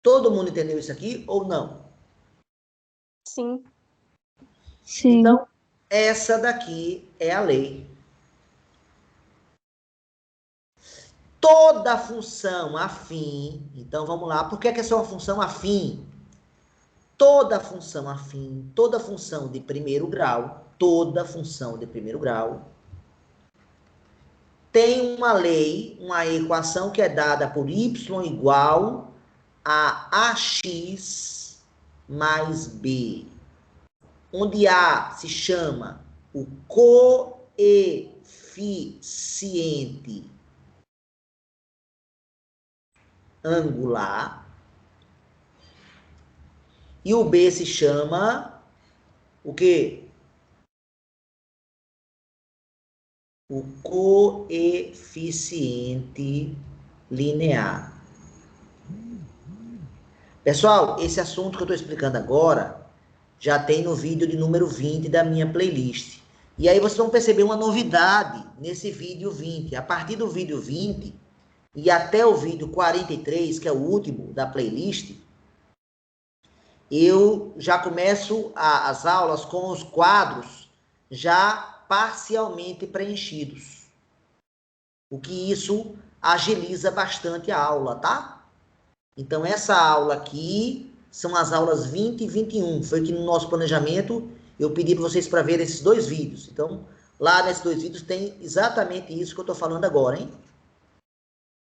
Todo mundo entendeu isso aqui ou não? Sim. Sim. Então, essa daqui é a lei. Toda função afim, então vamos lá, por que é só uma função afim? Toda função afim, toda função de primeiro grau, tem uma lei, uma equação que é dada por y igual a ax mais b, onde A se chama o coeficiente angular e o B se chama o quê? O coeficiente linear. Pessoal, esse assunto que eu estou explicando agora já tem no vídeo de número 20 da minha playlist. E aí vocês vão perceber uma novidade nesse vídeo 20. A partir do vídeo 20 e até o vídeo 43, que é o último da playlist, eu já começo as aulas com os quadros já parcialmente preenchidos. O que isso agiliza bastante a aula, tá? Então, essa aula aqui são as aulas 20 e 21. Foi que no nosso planejamento eu pedi para vocês para ver esses dois vídeos. Então, lá nesses dois vídeos tem exatamente isso que eu estou falando agora, hein?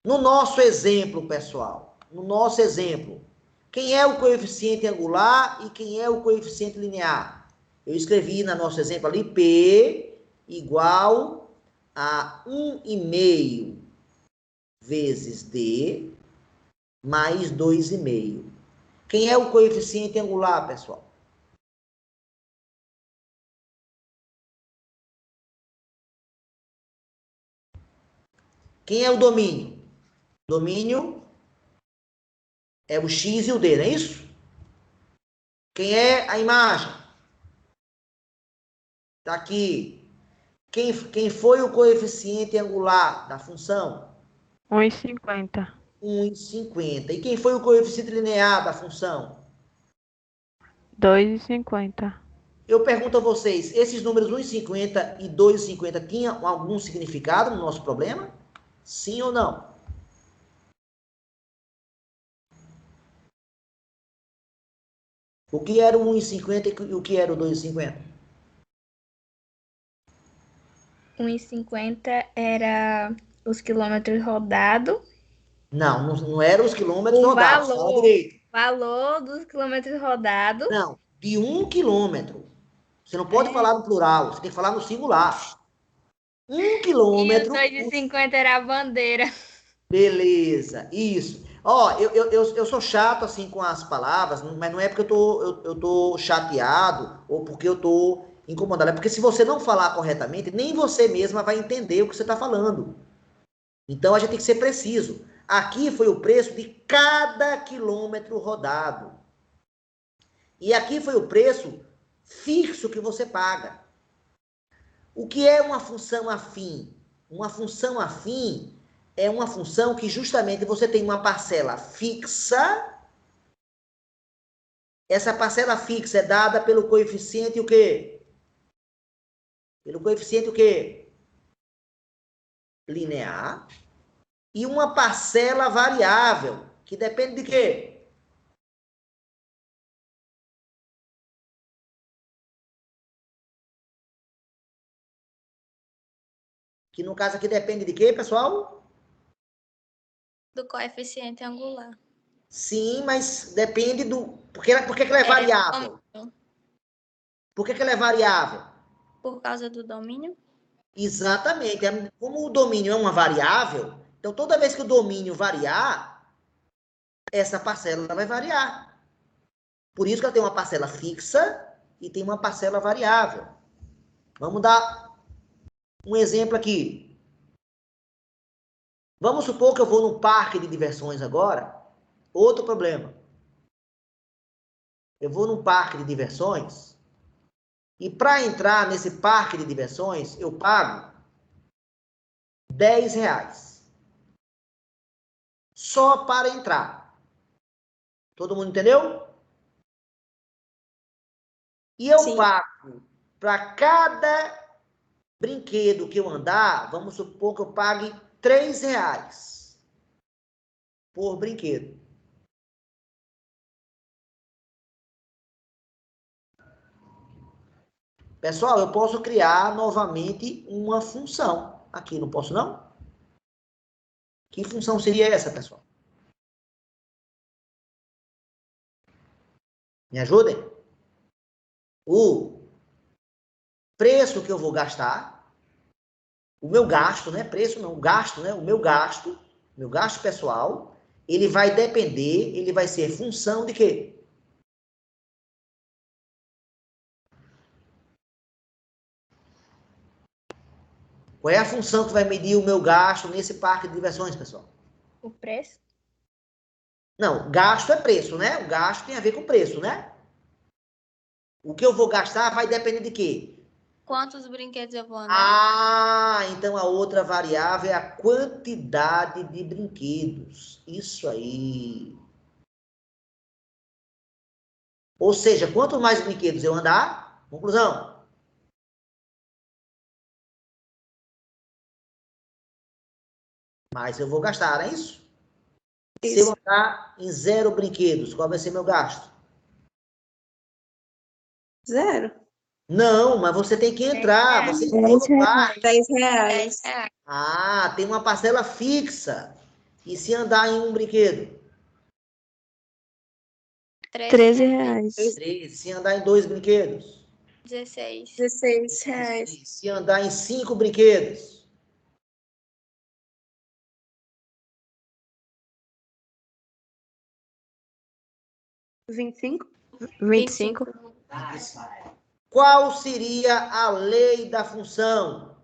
No nosso exemplo, pessoal, no nosso exemplo, quem é o coeficiente angular e quem é o coeficiente linear? Eu escrevi no nosso exemplo ali, P igual a 1,5 vezes D mais 2,5. Quem é o coeficiente angular, pessoal? Quem é o domínio? Domínio é o X e o D, não é isso? Quem é a imagem? Está aqui. Quem foi o coeficiente angular da função? 1,50. 1,50. E quem foi o coeficiente linear da função? 2,50. Eu pergunto a vocês, esses números 1,50 e 2,50 tinham algum significado no nosso problema? Sim ou não? O que era o 1,50 e o que era o 2,50? 1,50 era os quilômetros rodados. Não eram os quilômetros O rodados. Fala direito. valor dos quilômetros rodados. Não, de 1 quilômetro. Você não pode falar no plural, você tem que falar no singular. 1 quilômetro. E os 2,50 era a bandeira. Beleza, isso. Ó, eu sou chato assim com as palavras, mas não é porque eu tô chateado ou porque eu tô incomodado. É porque se você não falar corretamente, nem você mesma vai entender o que você está falando. Então a gente tem que ser preciso. Aqui foi o preço de cada quilômetro rodado. E aqui foi o preço fixo que você paga. O que é uma função afim? Uma função afim é uma função que justamente você tem uma parcela fixa. Essa parcela fixa é dada pelo coeficiente o quê? Pelo coeficiente o quê? Linear. E uma parcela variável, que depende de quê? Que no caso aqui depende de quê, pessoal? Do coeficiente angular. Sim, mas depende do... Por que ela é variável? Por que ela é variável? Por causa do domínio? Exatamente. Como o domínio é uma variável, então toda vez que o domínio variar, essa parcela vai variar. Por isso que ela tem uma parcela fixa e tem uma parcela variável. Vamos dar um exemplo aqui. Vamos supor que eu vou num parque de diversões agora. Outro problema. Eu vou num parque de diversões e para entrar nesse parque de diversões, eu pago R$10. Só para entrar. Todo mundo entendeu? E eu Sim. pago para cada brinquedo que eu andar, vamos supor que eu pague R$3 por brinquedo. Pessoal, eu posso criar novamente uma função. Aqui, não posso não? Que função seria essa, pessoal? Me ajudem? O preço que eu vou gastar, o meu gasto, né? Preço não, gasto, né? O meu gasto pessoal, ele vai depender, ele vai ser função de quê? Qual é a função que vai medir o meu gasto nesse parque de diversões, pessoal? O preço. Não, gasto é preço, né? O gasto tem a ver com preço, né? O que eu vou gastar vai depender de quê? Quantos brinquedos eu vou andar? Ah, então a outra variável é a quantidade de brinquedos. Isso aí. Ou seja, quanto mais brinquedos eu andar, conclusão. Mais eu vou gastar, não é isso? Se eu andar em 0 brinquedos, qual vai ser meu gasto? 0. Não, mas você tem que entrar, você tem que colocar. R$10. R$10. Ah, tem uma parcela fixa. E se andar em um brinquedo? R$13. 13. Se andar em 2 brinquedos? 16. R$16. Se andar em 5 brinquedos? R$25. 25. Qual seria a lei da função?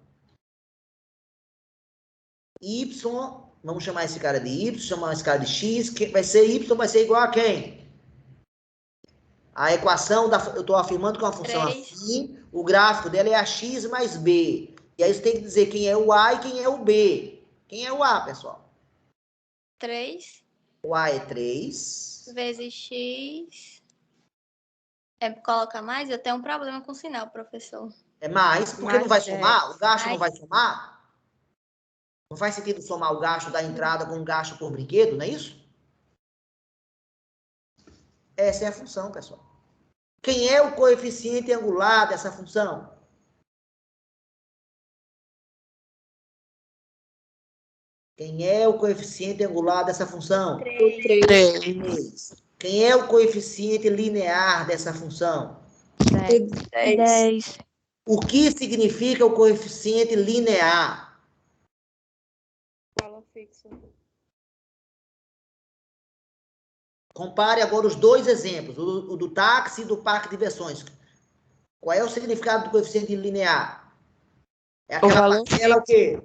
Y, vamos chamar esse cara de Y, chamar esse cara de X, que vai ser Y, vai ser igual a quem? A equação, eu estou afirmando que uma função 3. afim, o gráfico dela é a X mais B. E aí você tem que dizer quem é o A e quem é o B. Quem é o A, pessoal? 3 O A é 3. vezes X. É colocar mais? Eu tenho um problema com o sinal, professor. É mais, porque Mais não vai 10. somar? O gasto não Mais. vai somar? Não faz sentido somar o gasto da entrada com o gasto por brinquedo, não é isso? Essa é a função, pessoal. Quem é o coeficiente angular dessa função? Quem é o coeficiente angular dessa função? 3. 3. Quem é o coeficiente linear dessa função? 10. 10. O que significa o coeficiente linear? Valor fixo. Compare agora os dois exemplos, o do táxi e do parque de diversões. Qual é o significado do coeficiente linear? É aquela valor parcela o quê?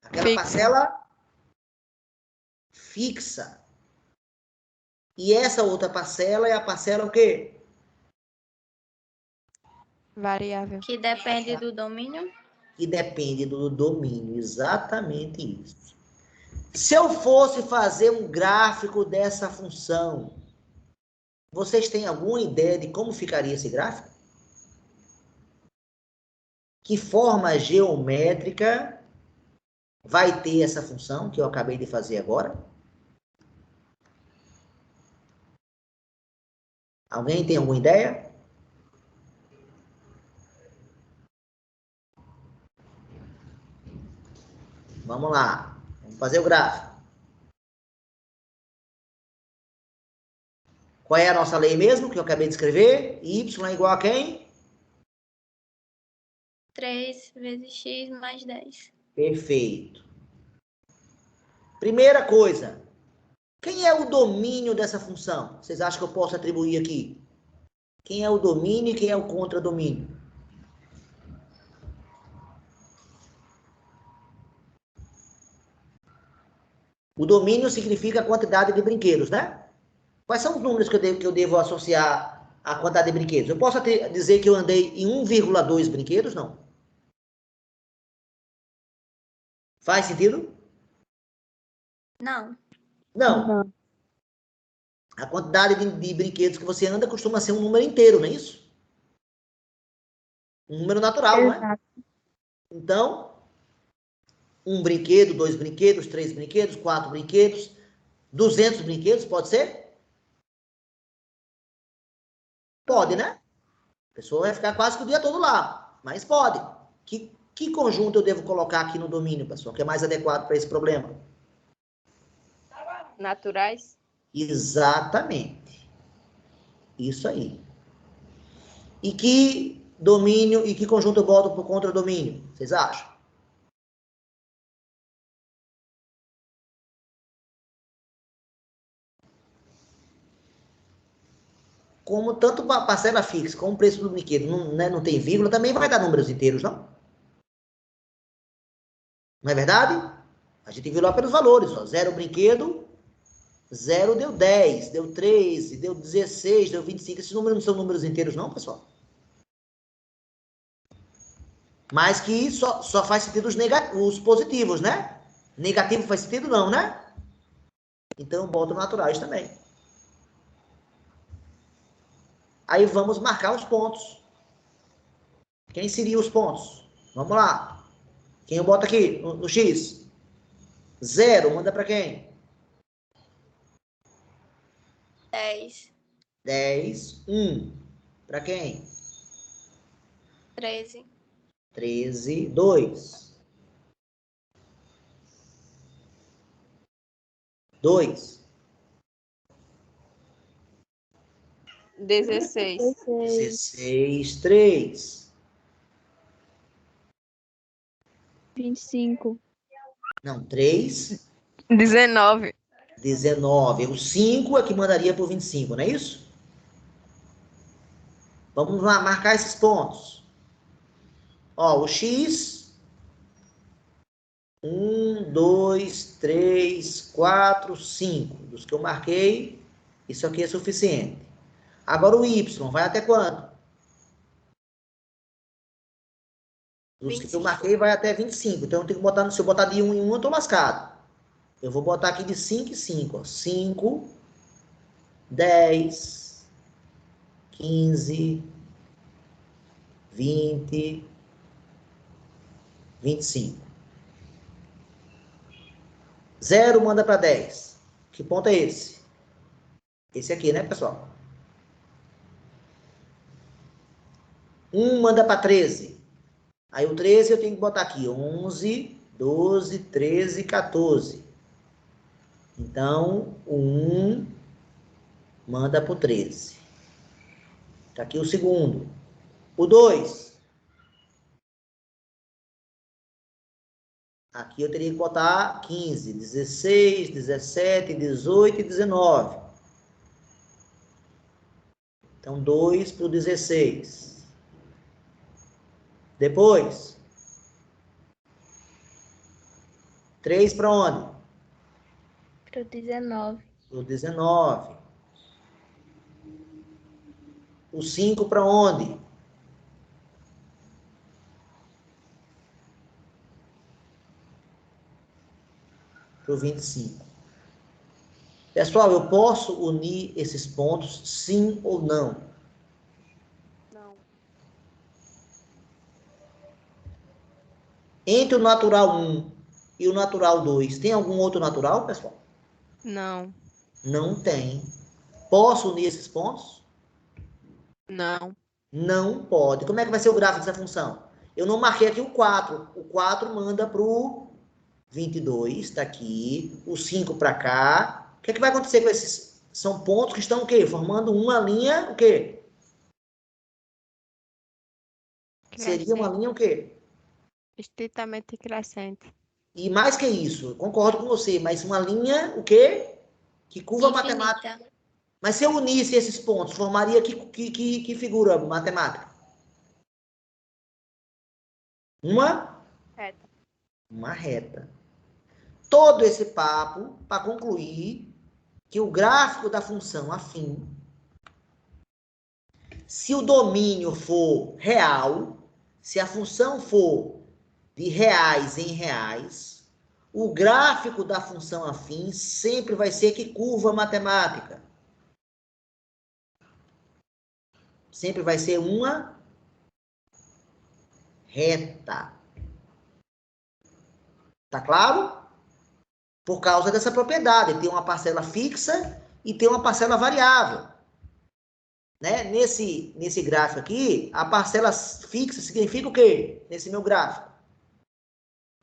Aquela Fixa. parcela fixa. E essa outra parcela é a parcela o quê? Variável. Que depende do domínio. Que depende do domínio, exatamente isso. Se eu fosse fazer um gráfico dessa função, vocês têm alguma ideia de como ficaria esse gráfico? Que forma geométrica vai ter essa função que eu acabei de fazer agora? Alguém tem alguma ideia? Vamos lá, vamos fazer o gráfico. Qual é a nossa lei mesmo que eu acabei de escrever? Y é igual a quem? 3 vezes X mais 10. Perfeito. Primeira coisa, quem é o domínio dessa função? Vocês acham que eu posso atribuir aqui? Quem é o domínio e quem é o contradomínio? O domínio significa a quantidade de brinquedos, né? Quais são os números que eu devo associar à quantidade de brinquedos? Eu posso dizer que eu andei em 1,2 brinquedos? Não. Faz sentido? Não. Não. A quantidade de brinquedos que você anda costuma ser um número inteiro, não é isso? Um número natural, não é? Então, 1 brinquedo, 2 brinquedos, 3 brinquedos, 4 brinquedos, 200 brinquedos, pode ser? Pode, né? A pessoa vai ficar quase que o dia todo lá, mas pode. Que conjunto eu devo colocar aqui no domínio, pessoal, que é mais adequado para esse problema? Naturais. Exatamente. Isso aí. E que domínio e que conjunto eu boto por contradomínio? Vocês acham? Como tanto parcela fixa como o preço do brinquedo não, né, não tem vírgula, também vai dar números inteiros, não? Não é verdade? A gente viu lá pelos valores, ó. 0 brinquedo, 0 deu 10, deu 13, deu 16, deu 25. Esses números não são números inteiros, não, pessoal? Mas que só faz sentido os positivos, né? Negativo faz sentido não, né? Então, boto naturais também. Aí vamos marcar os pontos. Quem seriam os pontos? Vamos lá. Quem eu boto aqui no X? 0, manda para quem? 10, 10, 1. Para quem? 13, 13, 2. 2. 16. 16, 3. 25. Não, 3, 19. 19. O 5 é que mandaria para o 25, não é isso? Vamos lá marcar esses pontos. Ó, o X. 1, 2, 3, 4, 5. Dos que eu marquei, isso aqui é suficiente. Agora o Y, vai até quanto? Dos que eu 25. marquei, vai até 25. Então, eu tenho que botar, se eu botar de 1 em 1, eu estou lascado. Eu vou botar aqui de 5 em 5. Ó. 5, 10, 15, 20, 25. 0 manda para 10. Que ponto é esse? Esse aqui, né, pessoal? 1 manda para 13. Aí o 13 eu tenho que botar aqui 11, 12, 13, 14. Então, o 1 manda para o 13. Está aqui o segundo. O 2. Aqui eu teria que botar 15, 16, 17, 18 e 19. Então, 2 para o 16. Depois, 3 para onde? Pro 19. Para o 19. O 5 para onde? Para o 25. Pessoal, eu posso unir esses pontos, sim ou não? Não. Entre o natural 1 e o natural 2, tem algum outro natural, pessoal? Não. Não tem. Posso unir esses pontos? Não. Não pode. Como é que vai ser o gráfico dessa função? Eu não marquei aqui o 4. O 4 manda para o 22, está aqui. O 5 para cá. O que é que vai acontecer com esses? São pontos que estão o quê? Formando uma linha, o quê? Seria uma Crescente. linha o quê? Estritamente crescente. E mais que isso, eu concordo com você, mas uma linha, o quê? Que curva matemática. Infinita. Mas se eu unisse esses pontos, formaria que figura matemática? Uma Reta. Uma reta. Todo esse papo para concluir que o gráfico da função afim, se o domínio for real, se a função for de reais em reais, o gráfico da função afim sempre vai ser que curva matemática? Sempre vai ser uma reta. Tá claro? Por causa dessa propriedade, tem uma parcela fixa e tem uma parcela variável. Né? Nesse gráfico aqui, a parcela fixa significa o quê? Nesse meu gráfico.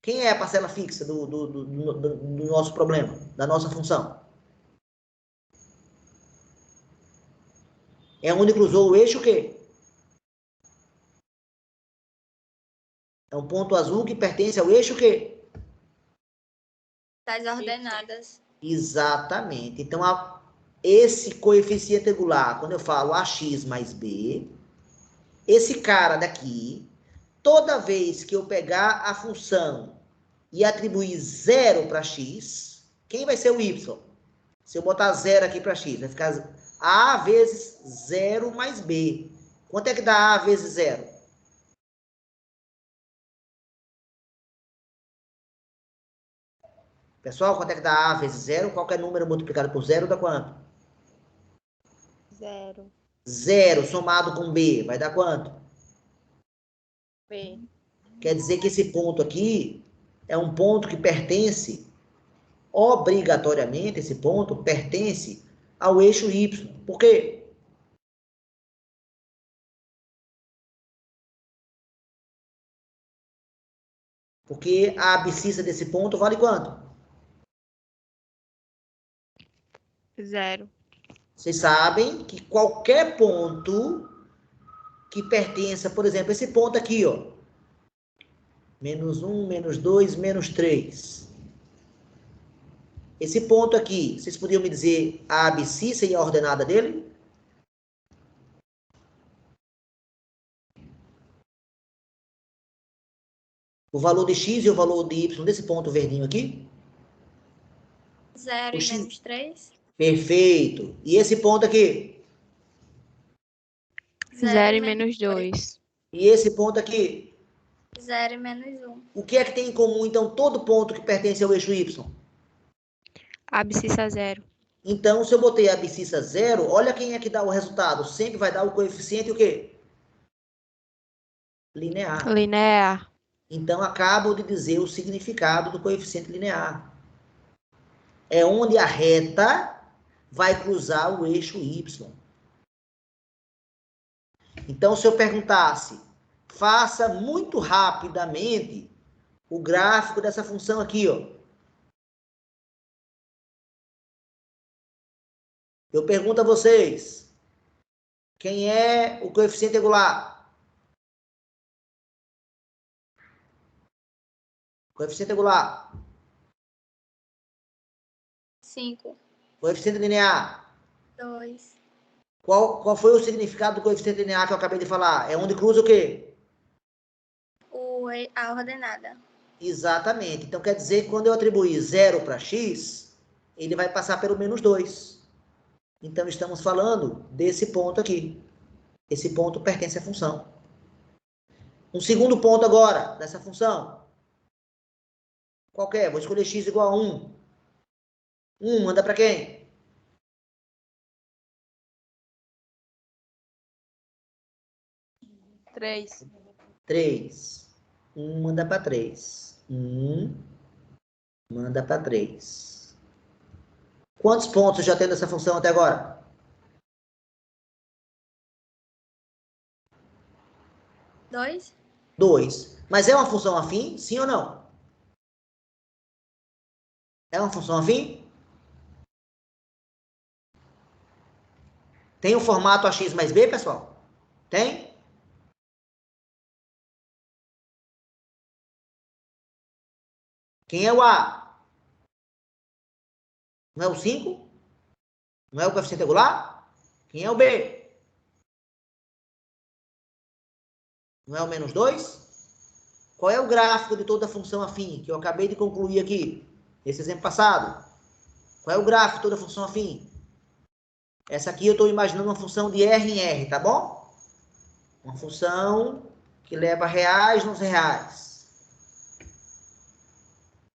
Quem é a parcela fixa do nosso problema, da nossa função? É onde cruzou o eixo o quê? É um ponto azul que pertence ao eixo o quê? Das ordenadas. Exatamente. Então, esse coeficiente angular, quando eu falo AX mais B, esse cara daqui, toda vez que eu pegar a função e atribuir 0 para x, quem vai ser o y? Se eu botar 0 aqui para x, vai ficar a vezes 0 mais b. Quanto é que dá a vezes 0? Pessoal, quanto é que dá A vezes zero? Qualquer número multiplicado por zero dá quanto? 0. 0 somado com B vai dar quanto? B. Quer dizer que esse ponto aqui é um ponto que pertence, obrigatoriamente, esse ponto pertence ao eixo Y. Por quê? Porque a abscissa desse ponto vale quanto? 0. Vocês sabem que qualquer ponto que pertença, por exemplo, esse ponto aqui, ó. Menos 1, menos 2, menos 3. Esse ponto aqui, vocês podiam me dizer a abscissa e a ordenada dele? O valor de x e o valor de y desse ponto verdinho aqui? 0 O e x. menos 3. Perfeito. E esse ponto aqui? 0 e menos 2. E esse ponto aqui? 0 e menos 1. O que é que tem em comum, então, todo ponto que pertence ao eixo y? Abscissa 0. Então, se eu botei a abscissa 0, olha quem é que dá o resultado. Sempre vai dar o coeficiente o quê? Linear. Linear. Então, acabo de dizer o significado do coeficiente linear. É onde a reta vai cruzar o eixo y. Então, se eu perguntasse, faça muito rapidamente o gráfico dessa função aqui, ó. Eu pergunto a vocês, quem é o coeficiente regular? Coeficiente regular. 5. Coeficiente linear. 2. Qual foi o significado do coeficiente linear que eu acabei de falar? É onde cruza o quê? A ordenada. Exatamente. Então, quer dizer que quando eu atribuir 0 para x, ele vai passar pelo menos 2. Então, estamos falando desse ponto aqui. Esse ponto pertence à função. Um segundo ponto agora, dessa função. Qual que é? Vou escolher x igual a 1. 1 manda para quem? Três. 3. 1 manda para 3. 1 manda para 3. Quantos pontos já tem nessa função até agora? 2. 2. Mas é uma função afim? Sim ou não? É uma função afim? Tem o formato ax mais b, pessoal? Tem? Quem é o A? Não é o 5? Não é o coeficiente regular? Quem é o B? Não é o menos 2? Qual é o gráfico de toda a função afim que eu acabei de concluir aqui? Esse exemplo passado. Qual é o gráfico de toda a função afim? Essa aqui eu estou imaginando uma função de R em R, tá bom? Uma função que leva reais nos reais.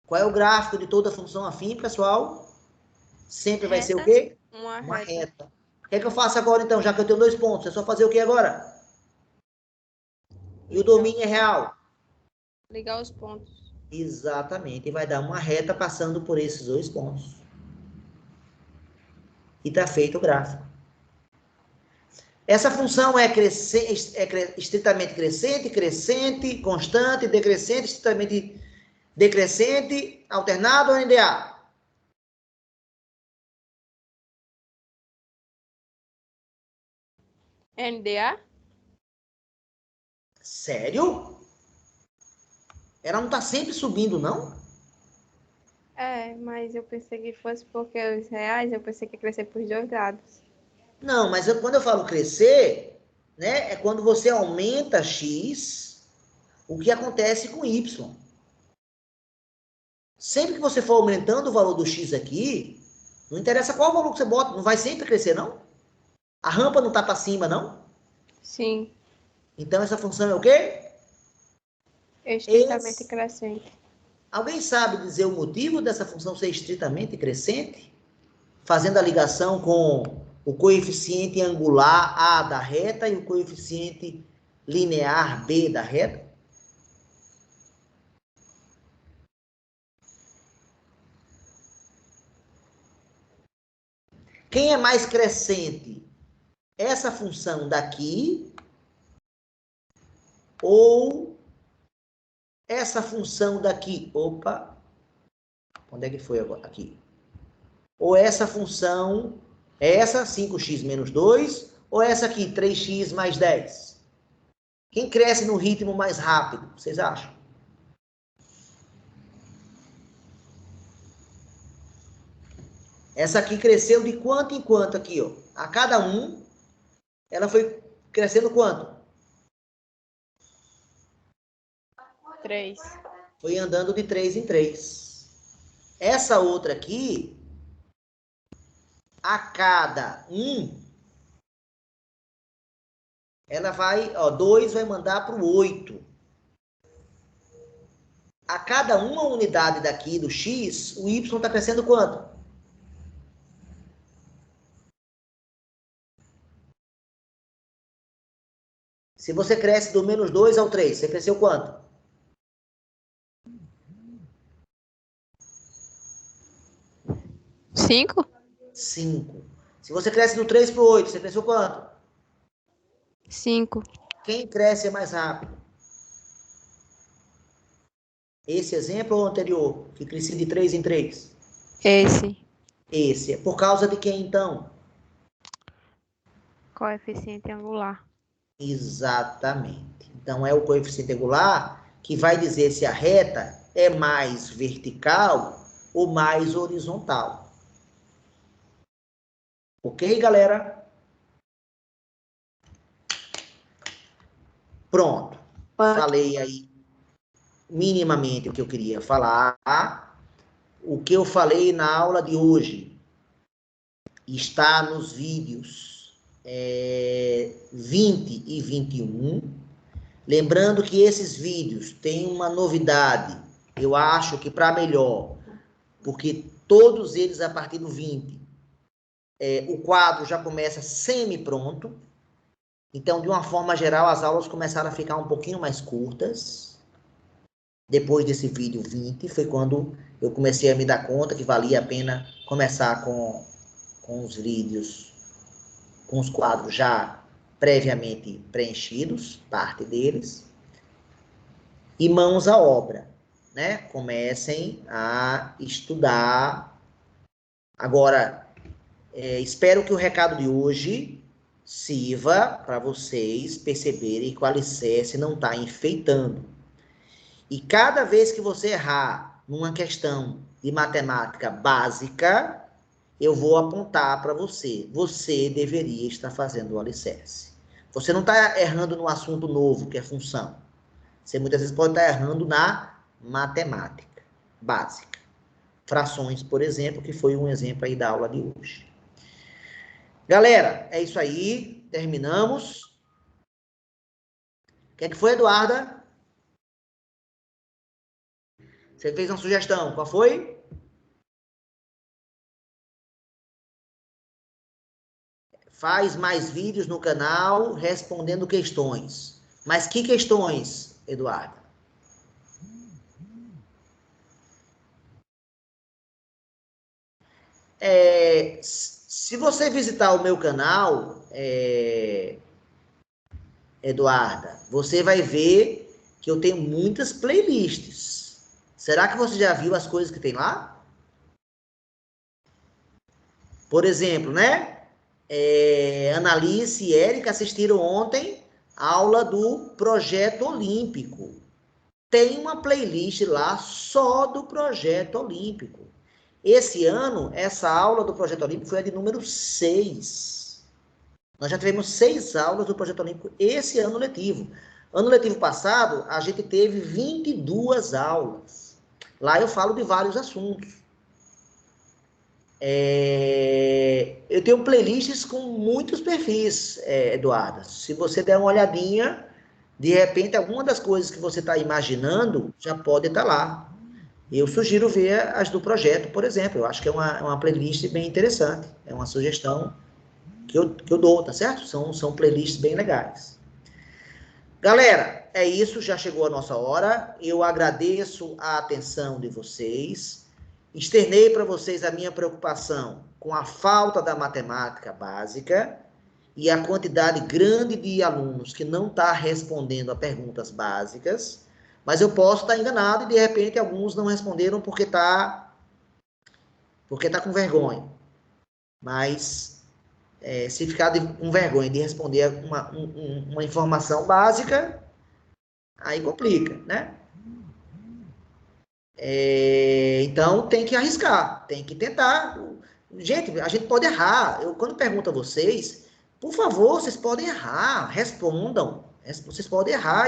Qual é o gráfico de toda a função afim, pessoal? Sempre vai ser o quê? Uma reta. O que é que eu faço agora, então, já que eu tenho 2 pontos? É só fazer o que agora? E o domínio é real? Ligar os pontos. Exatamente. E vai dar uma reta passando por esses 2 pontos. E está feito o gráfico. Essa função é estritamente crescente, crescente, constante, decrescente, estritamente decrescente, alternado ou NDA? NDA? Sério? Ela não está sempre subindo, não? É, mas eu pensei que fosse porque os reais, eu pensei que ia crescer por 2 lados. Não, mas quando eu falo crescer, né, é quando você aumenta x, o que acontece com y. Sempre que você for aumentando o valor do x aqui, não interessa qual valor que você bota, não vai sempre crescer, não? A rampa não está para cima, não? Sim, Então, essa função é o quê? estritamente crescente. Alguém sabe dizer o motivo dessa função ser estritamente crescente? Fazendo a ligação com o coeficiente angular A da reta e o coeficiente linear B da reta? Quem é mais crescente? Essa função daqui ou essa função daqui? Opa! Onde é que foi agora? Aqui. Ou essa função, é essa 5x menos 2, ou essa aqui, 3x mais 10? Quem cresce no ritmo mais rápido, vocês acham? Essa aqui cresceu de quanto em quanto aqui, ó? A cada um, ela foi crescendo quanto? 3. Foi andando de 3 em 3. Essa outra aqui, a cada um, ela vai, ó, 2 vai mandar para o 8. A cada uma unidade daqui do x, o y está crescendo quanto? Se você cresce do menos 2 ao 3, você cresceu quanto? 5? 5. Se você cresce do 3 para o 8, você cresceu quanto? 5. Quem cresce mais rápido? Esse exemplo ou o anterior? Que crescia de 3 em 3? Esse. Esse. É por causa de quem, então? Coeficiente angular. Exatamente. Então, é o coeficiente angular que vai dizer se a reta é mais vertical ou mais horizontal. Ok, galera? Pronto. Falei aí minimamente o que eu queria falar. O que eu falei na aula de hoje está nos vídeos 20 e 21. Lembrando que esses vídeos têm uma novidade, eu acho que para melhor, porque todos eles a partir do 20, o quadro já começa semi-pronto. Então, de uma forma geral, as aulas começaram a ficar um pouquinho mais curtas. Depois desse vídeo 20, foi quando eu comecei a me dar conta que valia a pena começar com os vídeos, com os quadros já previamente preenchidos, parte deles, e mãos à obra, né? Comecem a estudar. Agora, espero que o recado de hoje sirva para vocês perceberem que o alicerce não está enfeitando. E cada vez que você errar numa questão de matemática básica, eu vou apontar para você. Você deveria estar fazendo o alicerce. Você não está errando no assunto novo, que é função. Você muitas vezes pode estar errando na matemática básica. Frações, por exemplo, que foi um exemplo aí da aula de hoje. Galera, é isso aí. Terminamos. O que é que foi, Eduarda? Você fez uma sugestão. Qual foi? Faz mais vídeos no canal respondendo questões. Mas que questões, Eduardo? Se você visitar o meu canal, Eduarda, você vai ver que eu tenho muitas playlists. Será que você já viu as coisas que tem lá? Por exemplo, né? Analice e Érica assistiram ontem a aula do Projeto Olímpico. Tem uma playlist lá só do Projeto Olímpico. Esse ano, essa aula do Projeto Olímpico foi a de número 6. Nós já tivemos 6 aulas do Projeto Olímpico esse ano letivo. Ano letivo passado, a gente teve 22 aulas. Lá eu falo de vários assuntos. Eu tenho playlists com muitos perfis, Eduardo. Se você der uma olhadinha, de repente, alguma das coisas que você está imaginando já pode estar lá. Eu sugiro ver as do projeto, por exemplo. Eu acho que é uma playlist bem interessante. É uma sugestão que eu dou, tá certo? São playlists bem legais. Galera, é isso. Já chegou a nossa hora. Eu agradeço a atenção de vocês. Externei para vocês a minha preocupação com a falta da matemática básica e a quantidade grande de alunos que não está respondendo a perguntas básicas, mas eu posso estar enganado e, de repente, alguns não responderam porque tá com vergonha. Mas, se ficar com vergonha de responder uma informação básica, aí complica, né? Então, tem que arriscar, tem que tentar. Gente, a gente pode errar. Eu, quando pergunto a vocês, por favor, vocês podem errar, respondam. Vocês podem errar,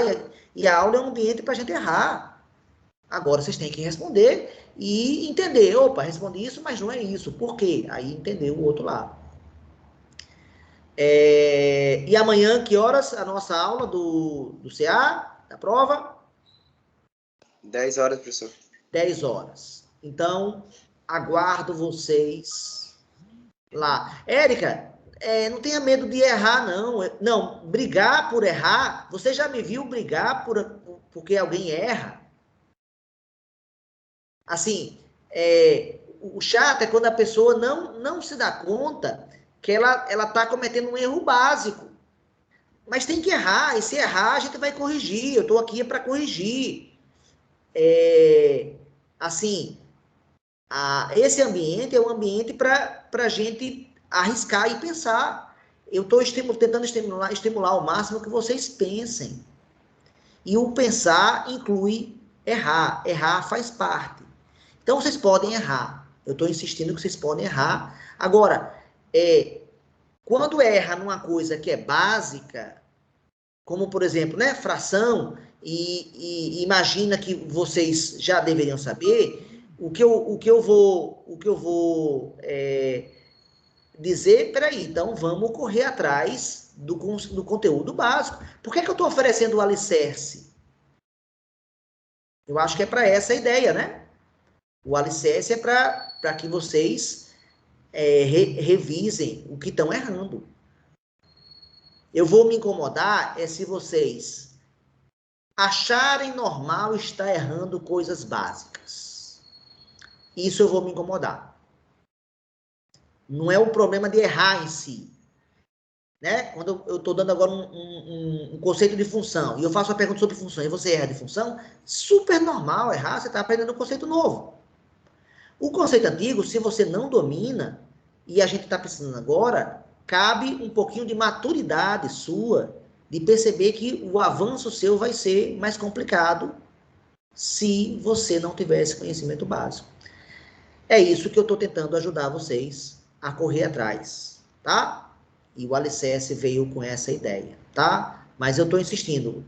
e a aula é um ambiente para a gente errar. Agora, vocês têm que responder e entender. Opa, respondi isso, mas não é isso. Por quê? Aí entender o outro lado. E amanhã, que horas a nossa aula do CA, da prova? 10 horas, professor. 10 horas. Então, aguardo vocês lá. Érica, não tenha medo de errar, não. Não, brigar por errar. Você já me viu brigar porque alguém erra? Assim, o chato é quando a pessoa não se dá conta que ela está cometendo um erro básico. Mas tem que errar, e se errar, a gente vai corrigir. Eu estou aqui para corrigir. Assim, esse ambiente é um ambiente para a gente arriscar e pensar. Eu estou tentando estimular ao máximo que vocês pensem. E o pensar inclui errar. Errar faz parte. Então, vocês podem errar. Eu estou insistindo que vocês podem errar. Agora, quando erra numa coisa que é básica, como, por exemplo, né, fração, e imagina que vocês já deveriam saber, o que eu vou dizer, peraí, então vamos correr atrás do conteúdo básico. Por que eu estou oferecendo o alicerce? Eu acho que é para essa ideia, né? O alicerce é para que vocês revisem o que estão errando. Eu vou me incomodar se vocês acharem normal estar errando coisas básicas. Isso eu vou me incomodar. Não é o problema de errar em si. Né? Quando eu estou dando agora um conceito de função, e eu faço uma pergunta sobre função, e você erra de função, super normal errar, você está aprendendo um conceito novo. O conceito antigo, se você não domina, e a gente está precisando agora, cabe um pouquinho de maturidade sua, de perceber que o avanço seu vai ser mais complicado se você não tiver esse conhecimento básico. É isso que eu estou tentando ajudar vocês a correr atrás, tá? E o alicerce veio com essa ideia, tá? Mas eu estou insistindo,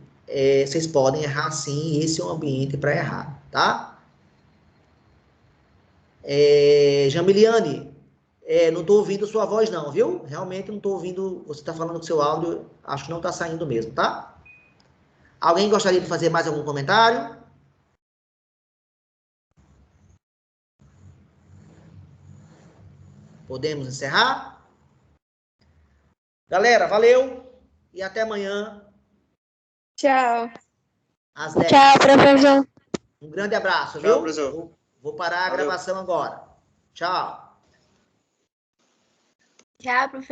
vocês podem errar sim, esse é um ambiente para errar, tá? Jamiliane, não estou ouvindo sua voz não, viu? Realmente não estou ouvindo, você está falando com seu áudio, acho que não está saindo mesmo, tá? Alguém gostaria de fazer mais algum comentário? Podemos encerrar? Galera, valeu e até amanhã. Tchau. Às 10. Tchau, professor. Um grande abraço, Tchau, viu? professor. Vou parar a Valeu. gravação agora. Tchau. Tchau, professor.